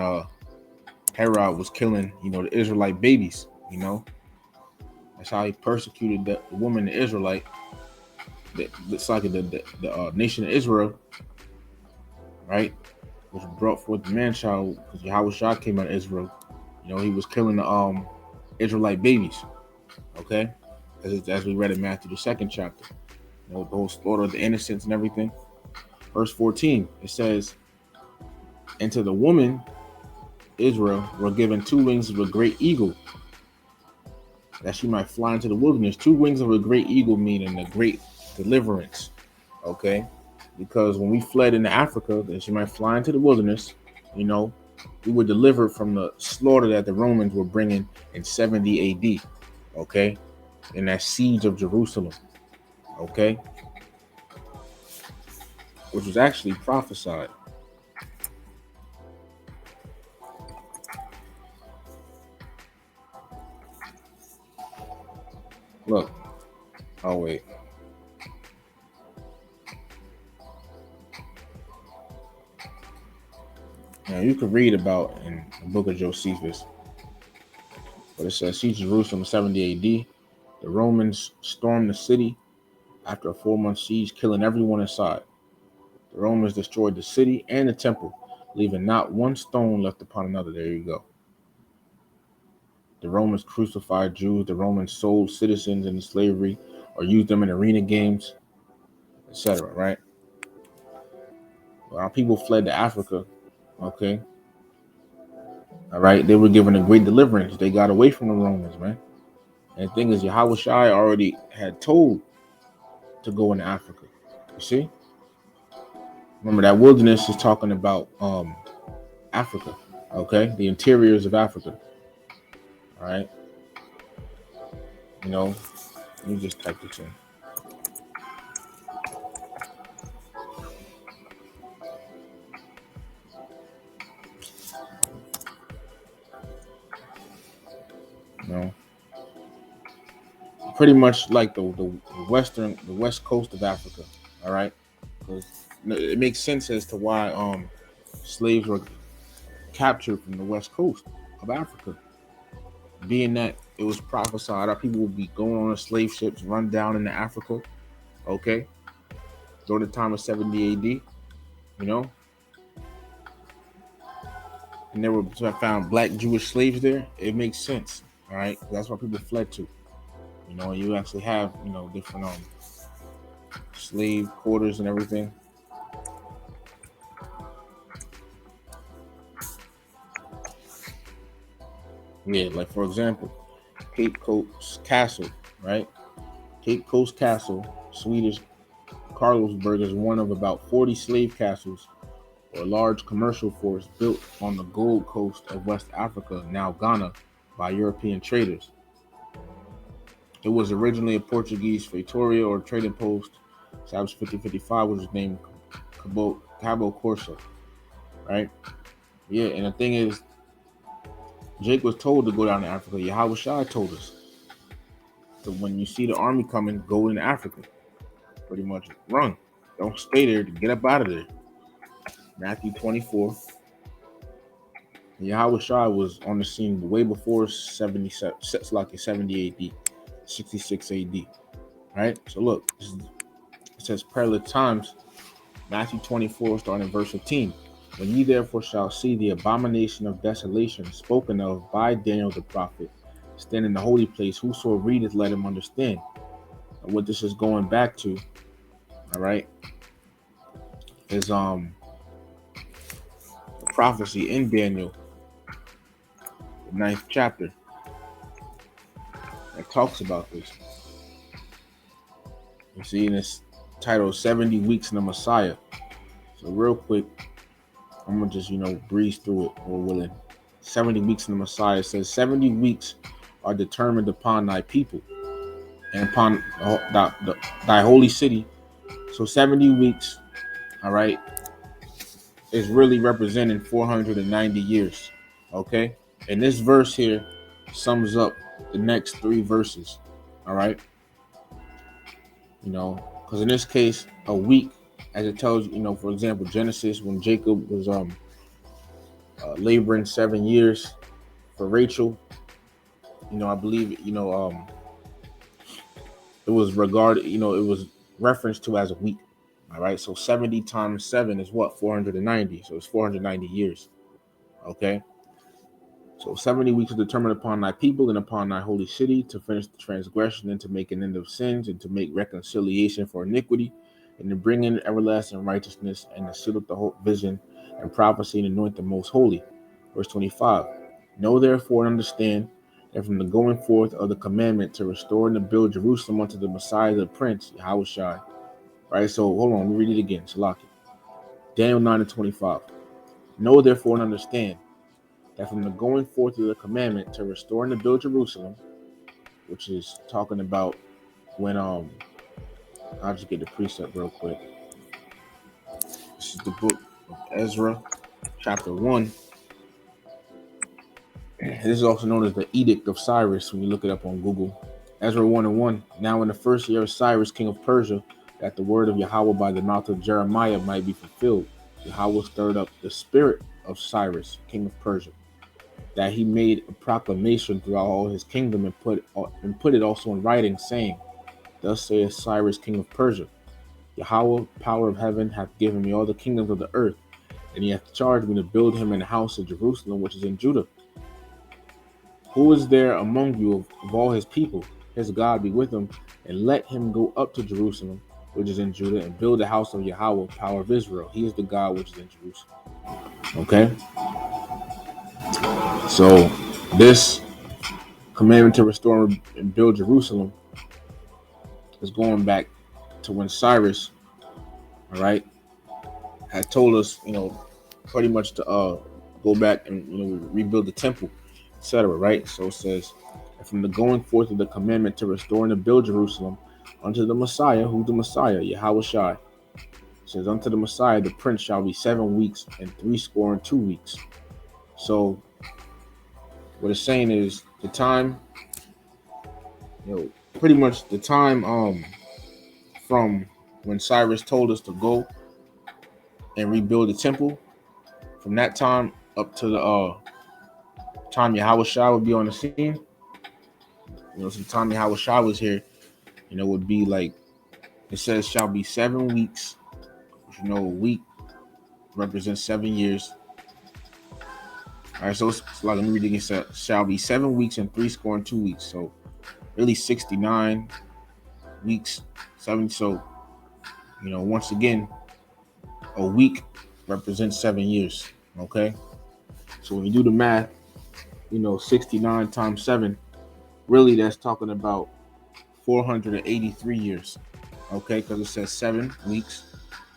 Herod was killing the Israelite babies. That's how he persecuted the woman, the Israelite. It's like the nation of Israel. Right, which brought forth the man-child, because Yahushua came out of Israel. He was killing the Israelite babies. Okay, as we read in Matthew the 2nd chapter, the whole slaughter of the innocents and everything. Verse 14, it says, "And to the woman Israel were given 2 wings of a great eagle, that she might fly into the wilderness." 2 wings of a great eagle meaning a great deliverance. Okay. Because when we fled into Africa, that she might fly into the wilderness, we were delivered from the slaughter that the Romans were bringing in 70 AD, okay? In that siege of Jerusalem, okay? Which was actually prophesied. Look. Oh wait. Now you could read about in the book of Josephus, but it says, "See Jerusalem 70 A.D. The Romans stormed the city after a 4-month siege, killing everyone inside. The Romans destroyed the city and the temple, leaving not one stone left upon another." There you go. The Romans crucified Jews. The Romans sold citizens into slavery or used them in arena games, etc. Right? Well, our people fled to Africa. Okay. All right. They were given a great deliverance. They got away from the Romans, man. And the thing is, Yahweh Shai already had told to go into Africa. You see? Remember that wilderness is talking about Africa. Okay, the interiors of Africa. All right. You know, let me just type this in. You know, pretty much like the west coast of Africa. All right, because it makes sense as to why slaves were captured from the west coast of Africa, being that it was prophesied our people would be going on slave ships, run down into Africa. Okay, during the time of 70 A.D. You know, and there were found black Jewish slaves there. It makes sense. All right, that's why people fled to. You know, you actually have different slave quarters and everything. Yeah, like for example, Cape Coast Castle, right? Cape Coast Castle, Swedish Carlsberg, is one of about 40 slave castles or a large commercial force built on the Gold Coast of West Africa, now Ghana, by European traders. It was originally a Portuguese feitoria or trading post, established 1555, which was named Cabo Corso, right? Yeah, and the thing is, Jake was told to go down to Africa. Yahweh Shai told us. So when you see the army coming, go into Africa. Pretty much run. Don't stay there. Get up out of there. Matthew 24. Yahweh Shai was on the scene way before 77, like 70 AD, 66 AD. Right? So look, it says parallel times, Matthew 24, starting in verse 15. When ye therefore shall see the abomination of desolation spoken of by Daniel the prophet, stand in the holy place, whoso readeth, let him understand. And what this is going back to, all right, is the prophecy in Daniel, the 9th chapter, that talks about this. You see, in this title, 70 Weeks in the Messiah. So real quick, I'm gonna just breeze through it, Lord willing. 70 weeks in the Messiah. It says 70 weeks are determined upon thy people and upon thy holy city. So 70 weeks, all right, is really representing 490 years. Okay, and this verse here sums up the next 3 verses. All right, because in this case, a week, as it tells for example, Genesis, when Jacob was laboring 7 years for Rachel, I believe it was regarded, it was referenced to as a week. All right, so 70 times 7 is what? 490. So it's 490 years. Okay, so 70 weeks are determined upon thy people and upon thy holy city, to finish the transgression and to make an end of sins and to make reconciliation for iniquity and to bring in everlasting righteousness and to seal up the whole vision and prophecy and anoint the most holy. Verse 25. Know therefore and understand that from the going forth of the commandment to restore and to build Jerusalem unto the Messiah the Prince, Yahweh Shai. Right, so hold on, let me read it again. Salaki. Daniel 9 and 25. Know therefore and understand that from the going forth of the commandment to restore and to build Jerusalem, which is talking about when I'll just get the precept real quick. This is the book of Ezra, chapter 1. This is also known as the Edict of Cyrus when you look it up on Google. Ezra 1 and 1. Now in the first year of Cyrus, king of Persia, that the word of Yahweh by the mouth of Jeremiah might be fulfilled, Yahweh stirred up the spirit of Cyrus, king of Persia, that he made a proclamation throughout all his kingdom and put it also in writing, saying, Thus saith Cyrus, king of Persia, Yahweh, power of heaven, hath given me all the kingdoms of the earth, and he hath charged me to build him an house in Jerusalem, which is in Judah. Who is there among you of all his people? His God be with him, and let him go up to Jerusalem, which is in Judah, and build the house of Yahweh, power of Israel. He is the God which is in Jerusalem. Okay? So this commandment to restore and build Jerusalem is going back to when Cyrus, all right, had told us, pretty much to go back and rebuild the temple, etc. Right? So it says, from the going forth of the commandment to restore and to build Jerusalem unto the Messiah, who's the Messiah, Yahweh Shai. It says, unto the Messiah, the prince shall be 7 weeks and 62 weeks. So what it's saying is the time, pretty much the time from when Cyrus told us to go and rebuild the temple, from that time up to the time Yahweh Shai would be on the scene. So the time Yahweh Shai was here, would be like, it says shall be 7 weeks. A week represents 7 years. All right, so it's like, let me read it again. Shall be 7 weeks and 62 weeks. So really 69 weeks, 7. So, once again, a week represents 7 years. Okay. So when you do the math, 69 times 7, really that's talking about 483 years. Okay. Because it says 7 weeks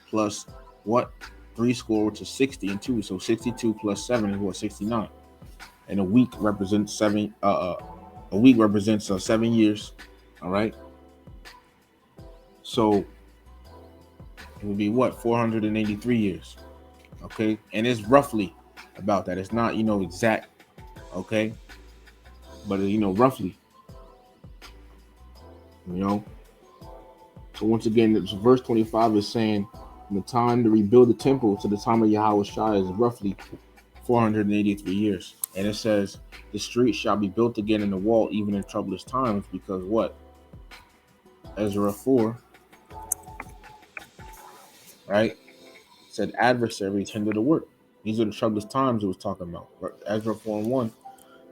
plus what? 3 score, which is 60 and 2. So 62 plus 7 is what? 69. And a week represents 7. A week represents 7 years. All right. So it would be what? 483 years. Okay. And it's roughly about that. It's not, exact. Okay. But, roughly. So once again, verse 25 is saying, from the time to rebuild the temple to the time of Yahweh Shai is roughly 483 years. And it says, the street shall be built again in the wall, even in troublous times, because what? Ezra 4, right? Said adversaries hinder the work. These are the troublous times it was talking about. Ezra 4 and 1.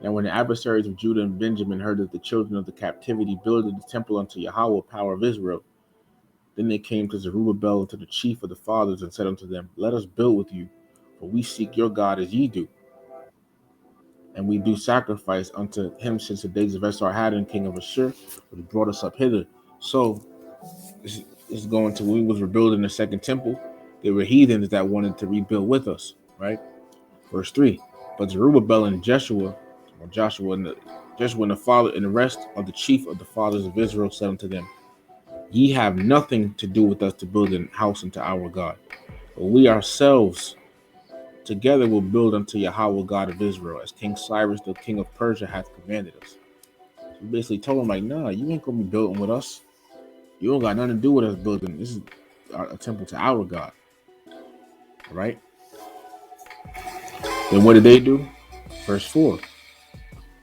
Now when the adversaries of Judah and Benjamin heard that the children of the captivity builded the temple unto Yahweh, power of Israel, then they came to Zerubbabel and to the chief of the fathers and said unto them, let us build with you, for we seek your God as ye do. And we do sacrifice unto him since the days of Esarhaddon, king of Ashur, which brought us up hither. So this is going to, when we was rebuilding the second temple, there were heathens that wanted to rebuild with us, right? Verse 3. But Zerubbabel and Joshua and the father and the rest of the chief of the fathers of Israel said unto them, ye have nothing to do with us to build a house unto our God, but we ourselves together will build unto Yahweh God of Israel, as King Cyrus the king of Persia hath commanded us. So he basically told him, like, nah, you ain't gonna be building with us. You don't got nothing to do with us building. This is a temple to our God. All right. Then what did they do? Verse 4.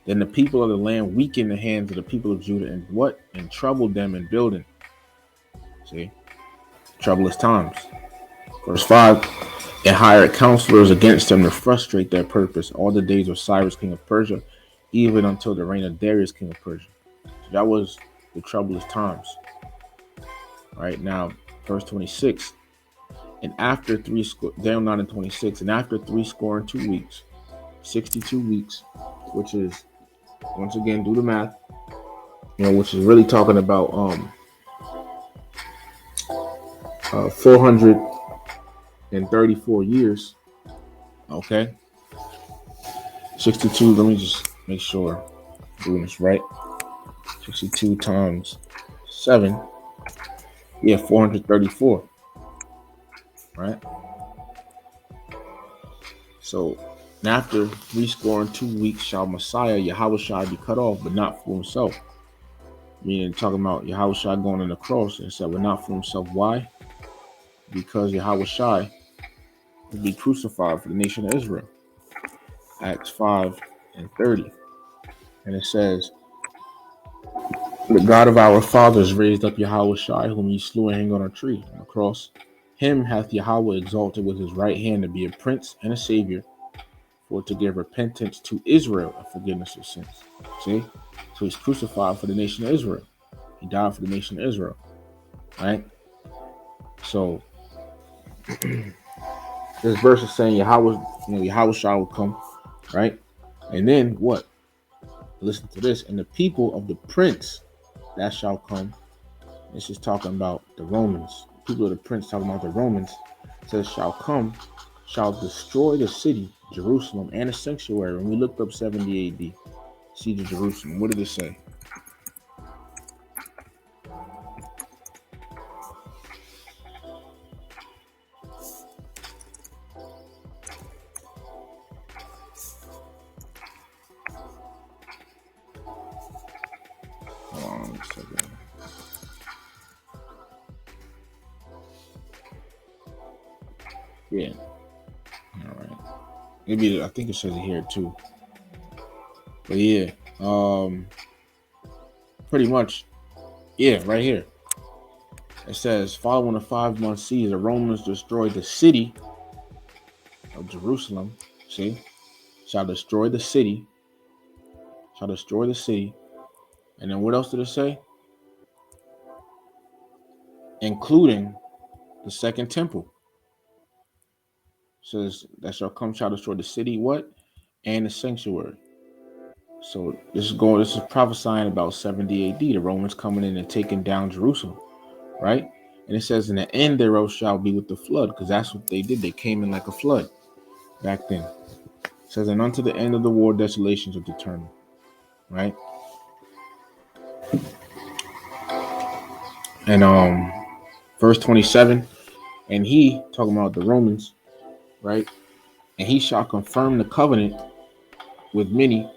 Then the people of the land weakened the hands of the people of Judah and what? And troubled them in building. See? Troublous times. Verse 5. And hired counselors against them to frustrate their purpose all the days of Cyrus king of Persia, even until the reign of Darius king of Persia. So that was the troublous times. All right, now verse 26. And after down 9 and 26, and after 62 weeks, 62 weeks, which is, once again, do the math, which is really talking about 434 years. Okay. 62, let me just make sure I'm doing this right. 62 times 7. Yeah, 434. Right? So after 62 weeks shall Messiah Yahweh Shai be cut off, but not for himself. meaning talking about Yahushua going on the cross, and said, well, not for himself. Why? Because Yahushua will be crucified for the nation of Israel. Acts 5:30. And it says, the God of our fathers raised up Yahushua, whom he slew and hanged on a tree on the cross. Him hath Yahweh exalted with his right hand to be a prince and a savior, for to give repentance to Israel and forgiveness of sins. See? So he's crucified for the nation of Israel. He died for the nation of Israel. Right? So this verse is saying Yahushua will come, right? And then what? Listen to this. And the people of the prince that shall come. This is talking about the Romans. People of the prince talking about the Romans. It says shall come, shall destroy the city, Jerusalem, and the sanctuary. When we looked up 70 AD, siege of Jerusalem, what did it say? Hold on a second. Yeah. All right. Maybe I think it says it here too. But yeah, pretty much, yeah, right here. It says, following a 5-month siege, the Romans destroyed the city of Jerusalem. See, shall destroy the city. Shall destroy the city. And then what else did it say? Including the second temple. It says that shall come, shall destroy the city. What? And the sanctuary. So this is prophesying about 70 AD, the Romans coming in and taking down Jerusalem, right? And it says, in the end thereof shall be with the flood, because that's what they did. They came in like a flood back then. It says, and unto the end of the war, desolations are determined, right? And verse 27, and he, talking about the Romans, right? And he shall confirm the covenant with many.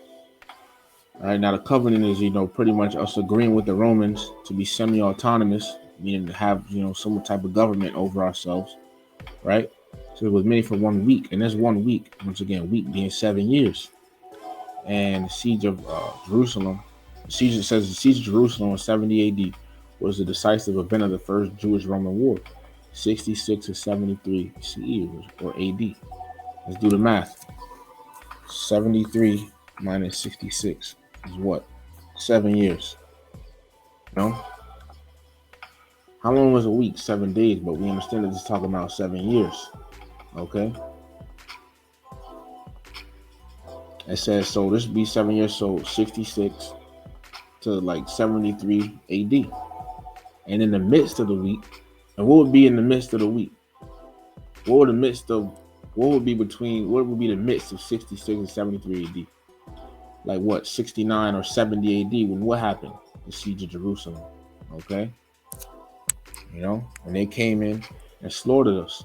All right, now the covenant is, pretty much us agreeing with the Romans to be semi-autonomous, meaning to have, some type of government over ourselves, right? So it was many for 1 week, and this 1 week, once again, week being 7 years. And the siege of Jerusalem, it says the siege of Jerusalem in 70 AD was the decisive event of the first Jewish-Roman war, 66 to 73 CE or AD. Let's do the math. 73 minus 66 is what? 7 years. How long was a week? 7 days, but we understand that it's talking about 7 years. Okay. It says, so this would be 7 years, so 66 to like 73 AD. And in the midst of the week, and what would be in the midst of the week? What would be the midst of 66 and 73 AD? Like what, 69 or 70 AD, when what happened? The siege of Jerusalem. Okay. When they came in and slaughtered us.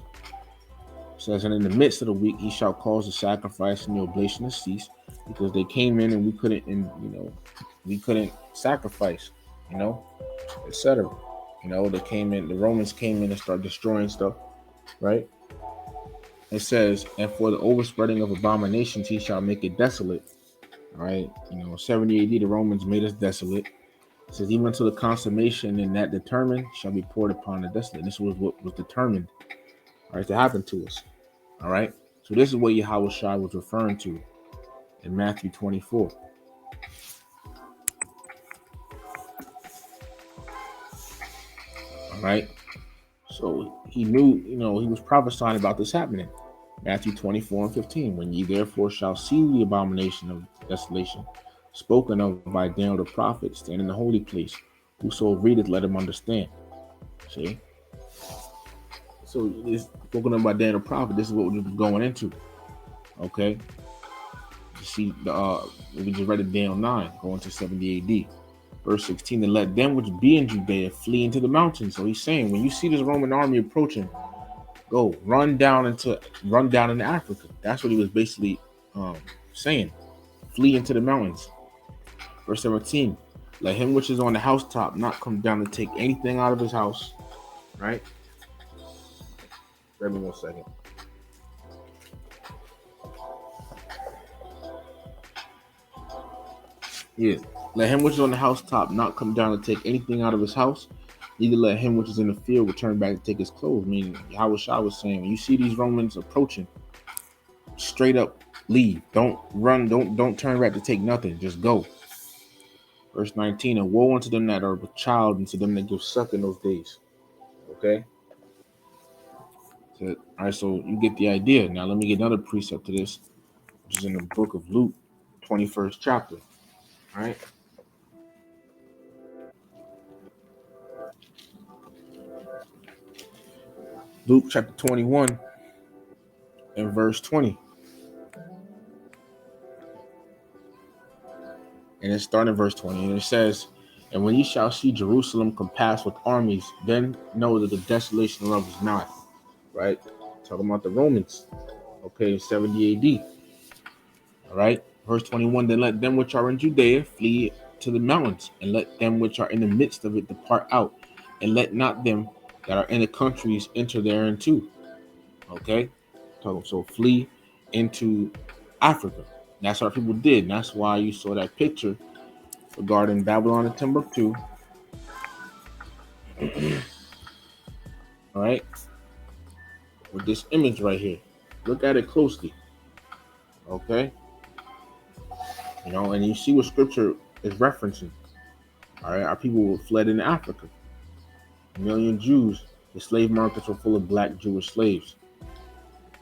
It says, and in the midst of the week, he shall cause the sacrifice and the oblation to cease, because they came in and we couldn't sacrifice, etc. They came in, the Romans came in and started destroying stuff, right? It says, and for the overspreading of abominations, he shall make it desolate. All right. 70 AD, the Romans made us desolate. It says, even until the consummation and that determined shall be poured upon the desolate. This was what was determined, all right, to happen to us. All right. So this is what Yahushua was referring to in Matthew 24. All right. So he knew, he was prophesying about this happening. Matthew 24:15. When ye therefore shall see the abomination of desolation spoken of by Daniel the prophet, stand in the holy place. Whoso readeth, let him understand. See? So it's spoken of by Daniel the prophet. This is what we're going into. Okay. You see, we just read it, Daniel 9, going to 70 AD. Verse 16, and let them which be in Judea flee into the mountains. So he's saying, when you see this Roman army approaching, go run down into Africa. That's what he was basically saying. Flee into the mountains. Verse 17, Let him which is on the housetop not come down to take anything out of his house. Right? Give me 1 second. Yeah. Let him which is on the housetop not come down to take anything out of his house. Neither let him which is in the field return back to take his clothes. Meaning, Yahweh Shah was saying, when you see these Romans approaching, straight up leave. Don't run. Don't turn back to take nothing. Just go. Verse 19. And woe unto them that are with child, and to them that give suck in those days. Okay. So, all right. So you get the idea. Now let me get another precept to this, which is in the book of Luke, 21st chapter. All right. Luke chapter 21 and verse 20. And it's starting in verse 20. And it says, and when ye shall see Jerusalem compassed with armies, then know that the desolation thereof is nigh. Right? Talking about the Romans. Okay, 70 AD. All right. Verse 21. Then let them which are in Judea flee to the mountains, and let them which are in the midst of it depart out, and let not them that are in the countries enter thereinto. Okay. So flee into Africa. That's what people did. And that's why you saw that picture regarding Babylon and Timbuktu. All right. With this image right here. Look at it closely. Okay. You know, and you see what scripture is referencing. All right. Our people fled into Africa. A million Jews. The slave markets were full of black Jewish slaves.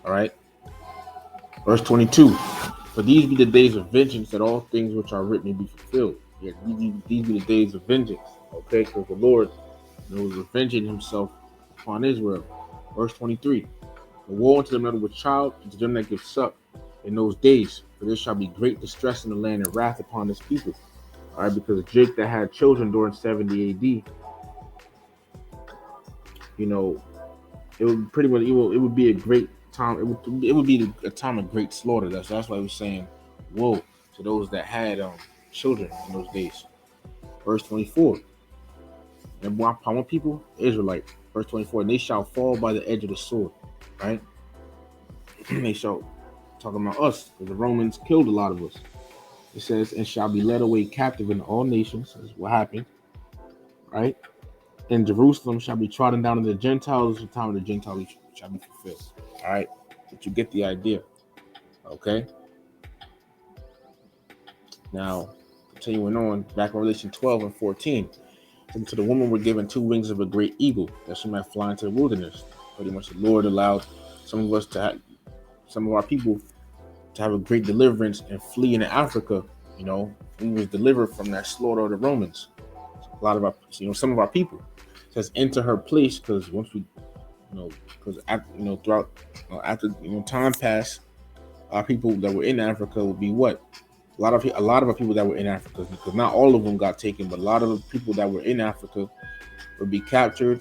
All right. Verse 22. For these be the days of vengeance, that all things which are written may be fulfilled. Yeah, these be the days of vengeance. Okay. Because the Lord was revenging himself upon Israel. Verse 23. And woe unto them that are with child, and to them that give suck in those days, for there shall be great distress in the land and wrath upon this people. All right, because Jake that had children during 70 AD, you know, it would pretty much it would be a great time. It would be a time of great slaughter. That's why we're saying, woe to those that had children in those days. Verse 24. And upon what people? Israelite. Verse 24. And they shall fall by the edge of the sword. Right? They shall, talking about us, because the Romans killed a lot of us. It says, and shall be led away captive in all nations. That's what happened. Right? And Jerusalem shall be trodden down in the Gentiles. The time of the Gentiles shall be fulfilled. All right? But you get the idea. Okay? Now, continuing on, back in Revelation 12 and 14. And to the woman were given 2 wings of a great eagle, that she might fly into the wilderness. Pretty much the Lord allowed some of us to have, some of our people to have a great deliverance and flee into Africa. You know, we was delivered from that slaughter of the Romans. A lot of our, some of our people. It says enter her place, because once we, because throughout, after time passed, our people that were in Africa would be what? A lot of our people that were in Africa, because not all of them got taken, but a lot of the people that were in Africa would be captured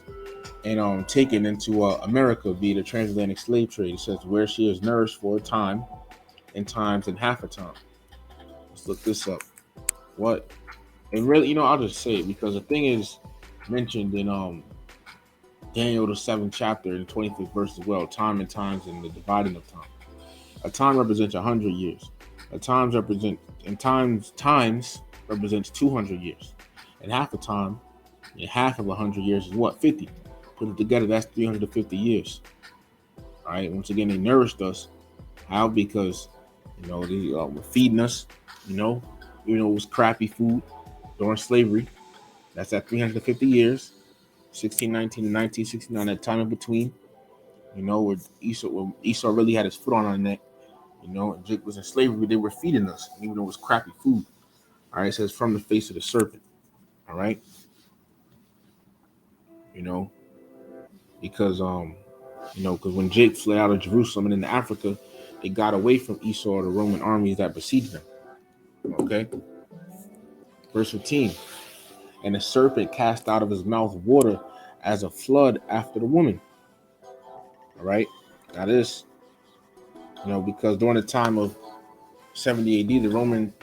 and taken into America via the transatlantic slave trade. It says where she is nourished for a time, and times and half a time. Let's look this up. What? And really, I'll just say it, because the thing is mentioned in Daniel the 7th chapter and 25th verse as well. Time and times and the dividing of time. A time represents 100 years. Times represents 200 years. And half a time, and half of 100 years is what? 50. Put it together, that's 350 years. All right. Once again, they nourished us. How? Because they were feeding us. Even though it was crappy food during slavery. That's at 350 years, 1619 to 1969. That time in between. Where Esau really had his foot on our neck. And Jake was in slavery. They were feeding us, even though it was crappy food. All right. It says from the face of the serpent. All right. Because because when Jake fled out of Jerusalem and into Africa, they got away from Esau, the Roman armies that besieged them. Okay. Verse 15. And the serpent cast out of his mouth water as a flood after the woman. All right. Now this, because during the time of 70 AD, the Romans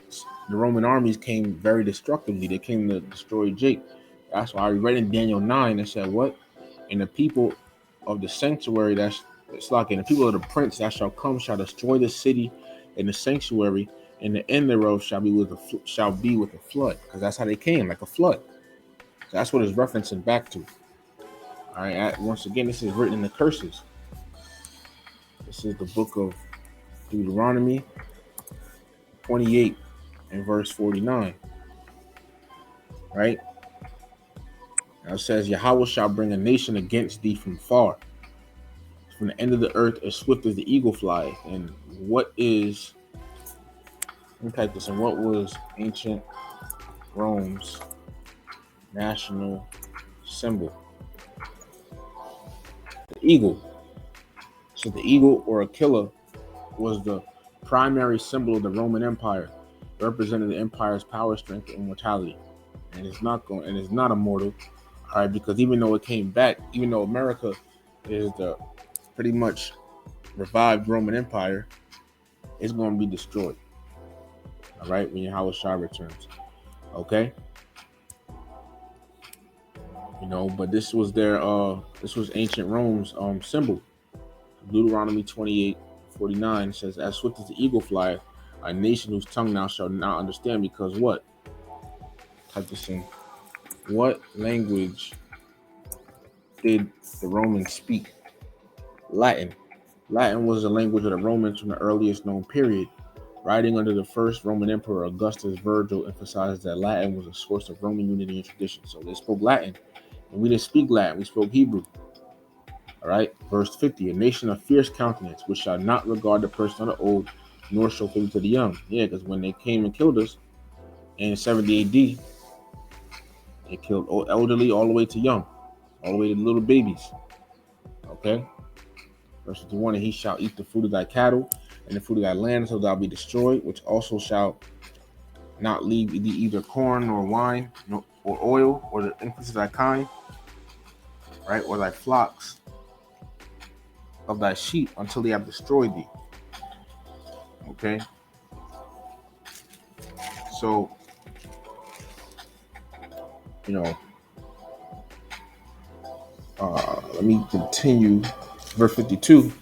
the Roman armies came very destructively. They came to destroy Jake. That's why I read in Daniel 9 and said, what? And the people of the sanctuary, it's like, and the people of the prince that shall come shall destroy the city and the sanctuary, and the end thereof shall be with a flood. Because that's how they came, like a flood. So that's what it's referencing back to. All right. Once again, this is written in the curses. This is the book of Deuteronomy 28 and verse 49. Right? Now it says, Yahweh shall bring a nation against thee from far, from the end of the earth, as swift as the eagle flies. And what is, let me type this in, what was ancient Rome's national symbol? The eagle. So the eagle, or Aquila, was the primary symbol of the Roman Empire, representing the empire's power, strength, and immortality. And it's not immortal, all right, because even though it came back, even though America is the pretty much revived Roman Empire, it's going to be destroyed. All right, when Yahweh Shai returns. Okay. But this was ancient Rome's symbol. Deuteronomy 28:49 says, as swift as the eagle flieth, a nation whose tongue thou shalt not understand, because what? Type this in. What language did the Romans speak? Latin. Latin was the language of the Romans from the earliest known period. Writing under the first Roman emperor Augustus, Virgil emphasized that Latin was a source of Roman unity and tradition. So they spoke Latin, and we didn't speak Latin, we spoke Hebrew. All right, verse 50, a nation of fierce countenance, which shall not regard the person of the old, nor show favor to the young. Yeah, because when they came and killed us in 70 AD, they killed elderly all the way to young, all the way to little babies. Okay, verse 51, and he shall eat the fruit of thy cattle and the fruit of thy land until thou be destroyed, which also shall not leave either corn nor wine or oil or the increase of thy kind, right, or thy flocks of thy sheep until they have destroyed thee. Okay, so let me continue. Verse 52,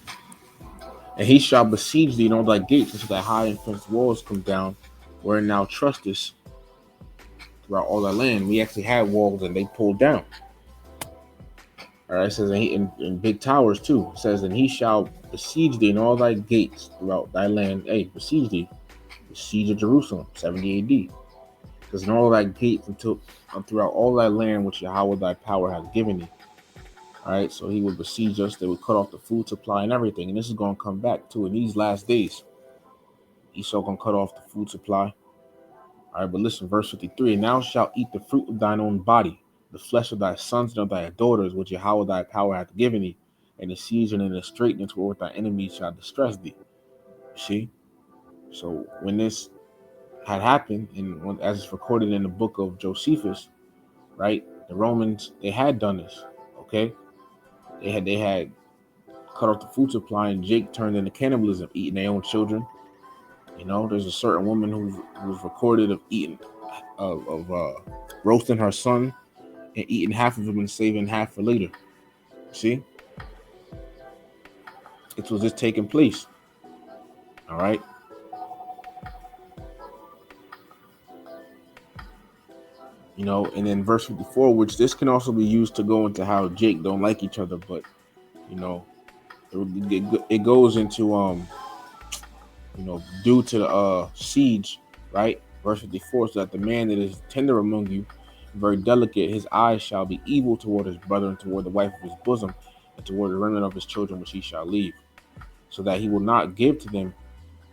and he shall besiege thee in all thy gates until thy high and fenced walls come down, wherein thou trustest throughout all thy land. We actually had walls and they pulled down. All right, it says in big towers too. It says, and he shall besiege thee in all thy gates throughout thy land. Hey, besiege thee. The siege of Jerusalem, 70 AD. Because in all thy gates throughout all thy land which Yahweh thy power hath given thee. All right, so he would besiege us. They would cut off the food supply and everything. And this is going to come back too in these last days. Esau going to cut off the food supply. All right, but listen, verse 53, and thou shalt eat the fruit of thine own body, the flesh of thy sons and of thy daughters, which Yahweh thy power hath given thee, and the season and the straightness wherewith thy enemies shall distress thee. See? So when this had happened, and as it's recorded in the book of Josephus, right, the Romans, they had done this, okay? They had cut off the food supply, and Jake turned into cannibalism, eating their own children. There's a certain woman who was recorded of eating, of roasting her son and eating half of him and saving half for later. See? It was just taking place. All right? And then verse 54, which this can also be used to go into how Jake don't like each other, but, it goes into, due to the siege, right? Verse 54, so that the man that is tender among you, very delicate, his eyes shall be evil toward his brother and toward the wife of his bosom and toward the remnant of his children which he shall leave, so that he will not give to them,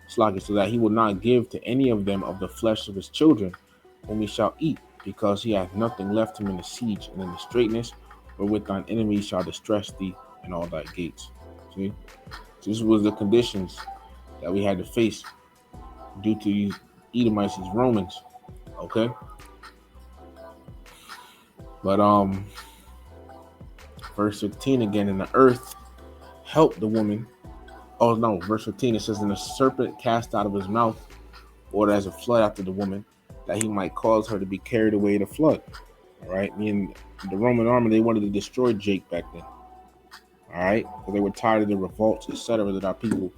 so that he will not give to any of them of the flesh of his children whom he shall eat, because he hath nothing left him in the siege and in the straitness, wherewith thine enemies shall distress thee in all thy gates. See? This was the conditions that we had to face due to these Edomites, these Romans. Okay? But verse 15 again, and the earth helped the woman. Oh no, verse 15, it says, and the serpent cast out of his mouth ordered as a flood after the woman, that he might cause her to be carried away in a flood. All right, meaning the Roman army, they wanted to destroy Jake back then. All right, because they were tired of the revolts, etc., that our people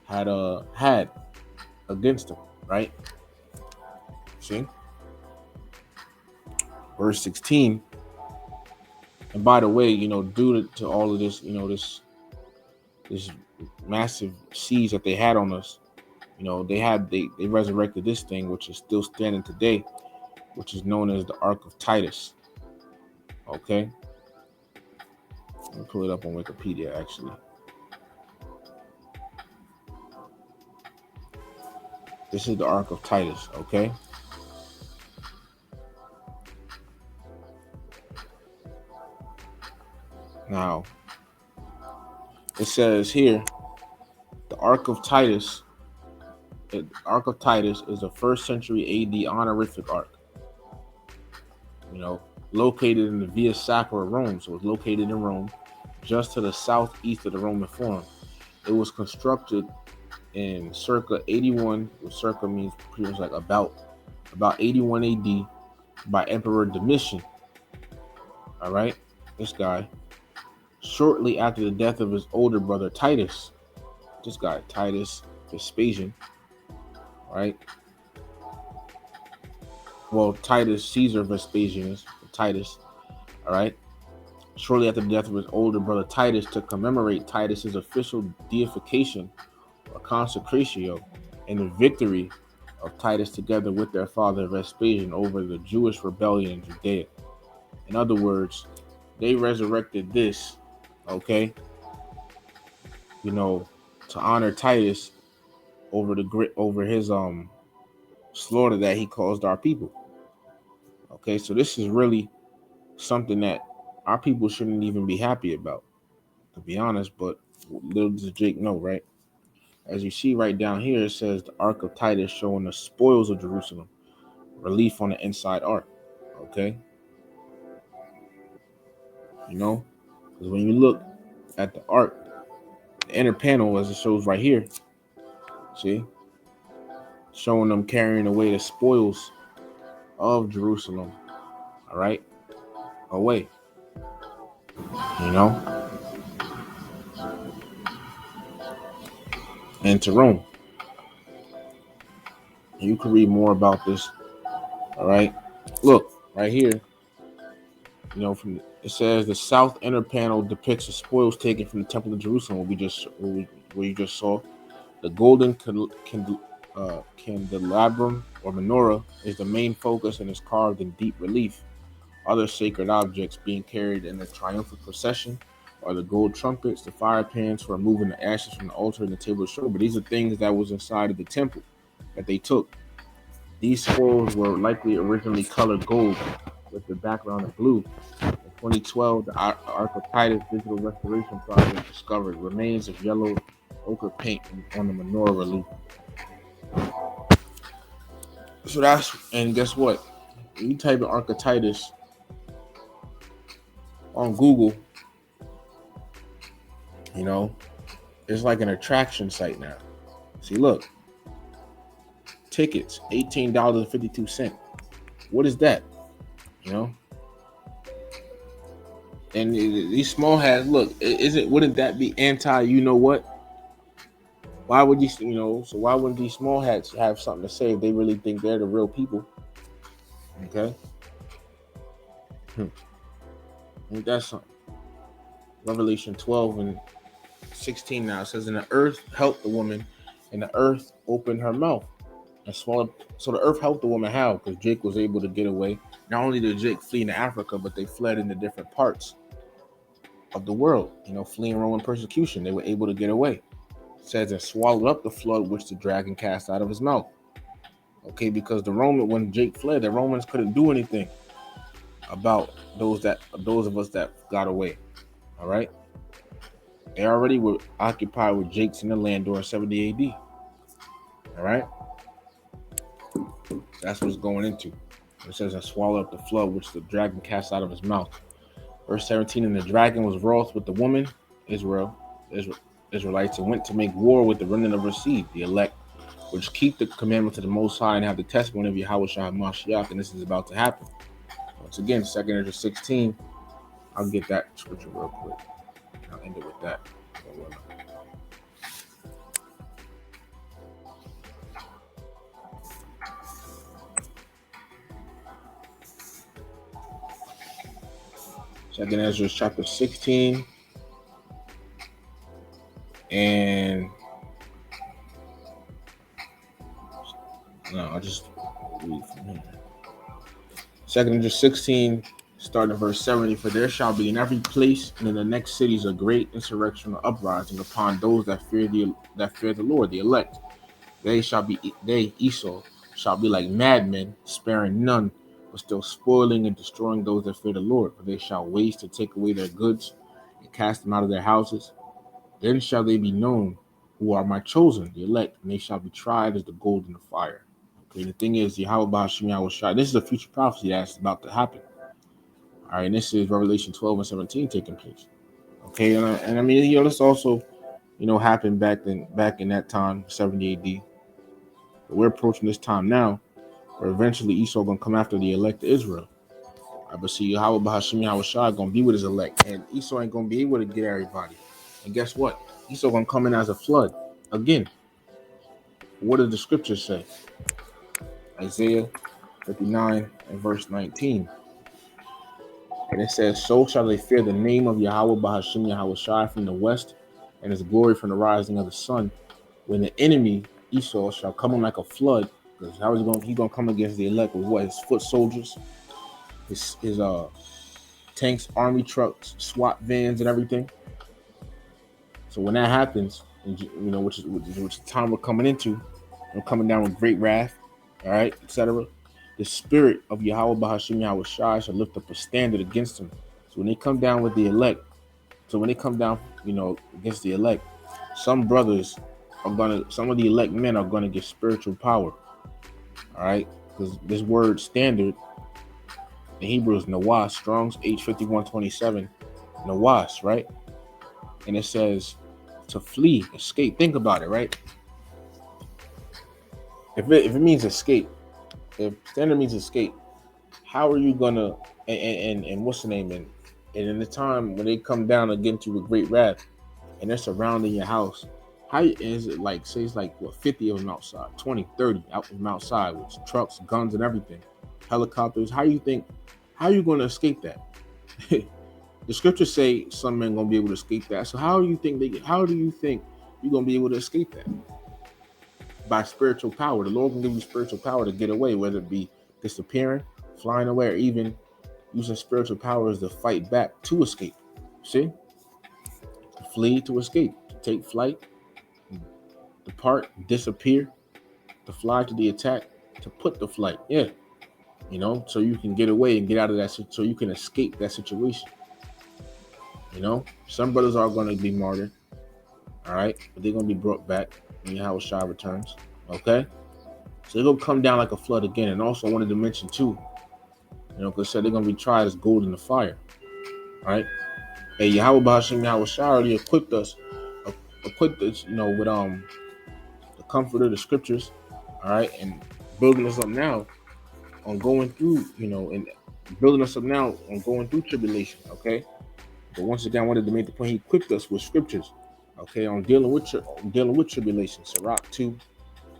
had against them. Right. See, verse 16. And by the way, due to all of this, this massive siege that they had on us, they resurrected this thing, which is still standing today, which is known as the Ark of Titus. Okay, let me pull it up on Wikipedia. Actually, this is the Ark of Titus. Okay. Now, it says here, the Ark of Titus. The Ark of Titus is a first century AD honorific ark. Located in the Via Sacra of Rome. So it's located in Rome, just to the southeast of the Roman Forum. It was constructed in circa 81, which circa means pretty much like about 81 AD by Emperor Domitian. All right, this guy. Shortly after the death of his older brother Titus, this guy Titus Vespasian, right? Well, Titus Caesar Vespasian is Titus, all right? Shortly after the death of his older brother Titus, to commemorate Titus's official deification or consecratio and the victory of Titus together with their father Vespasian over the Jewish rebellion in Judea. In other words, they resurrected this, okay, to honor Titus over his slaughter that he caused our people. Okay, so this is really something that our people shouldn't even be happy about, to be honest, but little does Jake know, right? As you see right down here, it says the Ark of Titus showing the spoils of Jerusalem, relief on the inside ark. Okay, because when you look at the ark, the inner panel, as it shows right here, see, showing them carrying away the spoils of Jerusalem, all right, away, and to Rome. You can read more about this, all right. Look right here, from it says the south inner panel depicts the spoils taken from the Temple of Jerusalem, where you just saw. The golden candelabrum or menorah is the main focus and is carved in deep relief. Other sacred objects being carried in the triumphal procession are the gold trumpets, the fire pans for removing the ashes from the altar, and the table of show. But these are things that was inside of the temple that they took. These spoils were likely originally colored gold with the background of blue. In 2012, the Ark of Titus Digital Restoration Project discovered remains of yellow ochre paint on the menorah relief. So and guess what? When you type in Ark of Titus on Google, it's like an attraction site now. See, look, tickets, $18.52. What is that? And these small hats, look, wouldn't that be anti, what? Why would so why wouldn't these small hats have something to say if they really think they're the real people? Okay. Ain't that something? Revelation 12 and 16 now says, and the earth helped the woman, and the earth opened her mouth and swallowed. So the earth helped the woman how? Because Jake was able to get away. Not only did Jake flee into Africa, but they fled into different parts of the world, fleeing Roman persecution. They were able to get away. It says, and swallowed up the flood which the dragon cast out of his mouth. Okay, because when Jake fled, the Romans couldn't do anything about those of us that got away. All right, they already were occupied with Jake's in the land during 70 AD. All right, that's what it's going into. It says, and swallow up the flood which the dragon cast out of his mouth. Verse 17, and the dragon was wroth with the woman, Israelites, and went to make war with the remnant of her seed, the elect, which keep the commandments of the Most High and have the testimony of Yahweh Shah Mashiach, and this is about to happen. Once again, 2nd Ezra 16. I'll get that scripture real quick. I'll end it with that. Second Ezra chapter 16. And no, I'll just read from here. 2nd Ezra 16, starting at verse 70. For there shall be in every place and in the next cities a great insurrection or uprising upon those that fear the Lord, the elect. They, Esau, shall be like madmen, sparing none, but still spoiling and destroying those that fear the Lord. For they shall waste to take away their goods and cast them out of their houses. Then shall they be known who are my chosen, the elect, and they shall be tried as the gold in the fire. Okay, the thing is, Yahweh Ba'ashim Yahweh Shai, this is a future prophecy that's about to happen. All right, and this is Revelation 12 and 17 taking place. Okay, and I mean, this also, happened back in that time, 70 AD. But we're approaching this time now, where eventually Esau gonna come after the elect of Israel. But see, Yahweh Ba'ashim Yahweh Shai gonna be with his elect, and Esau ain't gonna be able to get everybody. And guess what? Esau gonna come in as a flood again. What does the scriptures say? Isaiah 59 and verse 19. And it says, so shall they fear the name of Yahweh Ba'ashim Yahweh Shai from the west, and his glory from the rising of the sun. When the enemy Esau shall come in like a flood, because how is he gonna come against the elect with what? His foot soldiers, his tanks, army trucks, SWAT vans, and everything. So when that happens, which is the time we're coming into, we're coming down with great wrath, all right, etc. The spirit of Yahweh Ba'ashim Yahweh Shai shall lift up a standard against him. So when they come down with the elect, against the elect, some of the elect men are gonna get spiritual power. All right, because this word standard in Hebrew is Nawas, Strong's H5127, Nawas, right? And it says to flee, escape. Think about it, right? If it means escape, if standard means escape, how are you gonna and what's the name? And in the time when they come down and get into a great wrath and they're surrounding your house, how is it like, say it's like 50 of them outside, 20, 30 out from outside with trucks, guns, and everything, helicopters? How are you going to escape that? The scriptures say some men gonna be able to escape that. So how do you think you're gonna be able to escape that? By spiritual power. The Lord can give you spiritual power to get away, whether it be disappearing, flying away, or even using spiritual powers to fight back to escape. See? To flee, to escape, to take flight, depart, disappear, to fly to the attack, to put the flight. Yeah. So you can get away and get out of that, so you can escape that situation. Some brothers are going to be martyred, all right, but they're going to be brought back when Yahweh Shai returns, okay? So they're going to come down like a flood again. And also I wanted to mention too, because I said they're going to be tried as gold in the fire, all right? Hey, Yahweh Ba'ashim Yahweh Shai already equipped us, with the comfort of the scriptures, all right, and building us up now on going through, and building us up now on going through tribulation, okay? But once again, I wanted to make the point, he equipped us with scriptures, okay, on dealing with tribulation. Sirach 2,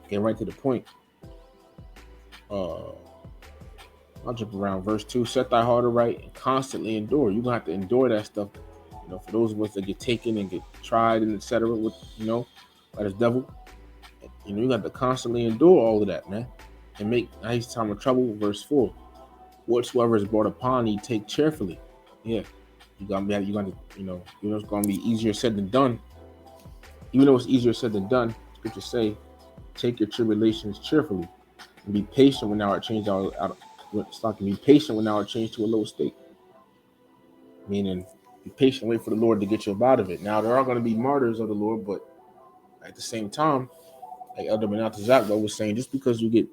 getting right to the point. I'll jump around. Verse 2, set thy heart aright and constantly endure. You're going to have to endure that stuff, for those of us that get taken and get tried and etc. with, by this devil. You got to constantly endure all of that, man, and make nice time of trouble. Verse 4, whatsoever is brought upon thee, take cheerfully. Yeah. It's going to be easier said than done. Even though it's easier said than done, scriptures say, take your tribulations cheerfully and be patient when thou art changed be patient when thou art changed to a low state. Meaning, be patient, wait for the Lord to get you up out of it. Now, there are going to be martyrs of the Lord, but at the same time, like Elder Benatazak was saying, just because you get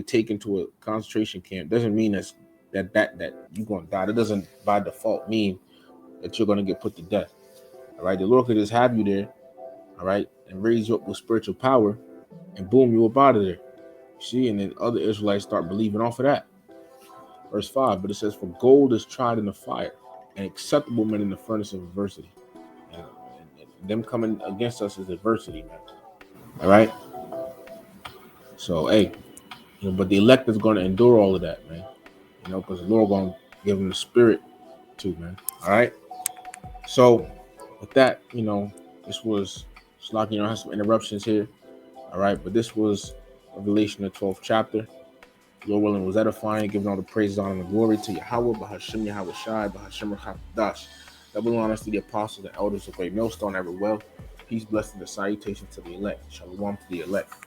taken to a concentration camp doesn't mean that you're going to die. That doesn't by default mean that you're going to get put to death. All right, the Lord could just have you there, all right, and raise you up with spiritual power, and boom, you up out of there. See, and then other Israelites start believing off of that. Verse 5, but it says, for gold is tried in the fire, and acceptable men in the furnace of adversity. And them coming against us is adversity, man. All right. So, hey, but the elect is going to endure all of that, man. Because the Lord going to give them the spirit too, man. All right. So, with that, this was Slocky. I have some interruptions here. All right. But this was Revelation, the 12th chapter. Lord willing, was edifying, giving all the praise, honor, and glory to Yahweh, Bahashim Yahweh Shai, Bahashim Rakadash. Double honors to the apostles and elders of Great Millstone, ever well. Peace, blessing, and salutation to the elect. Shalom to the elect.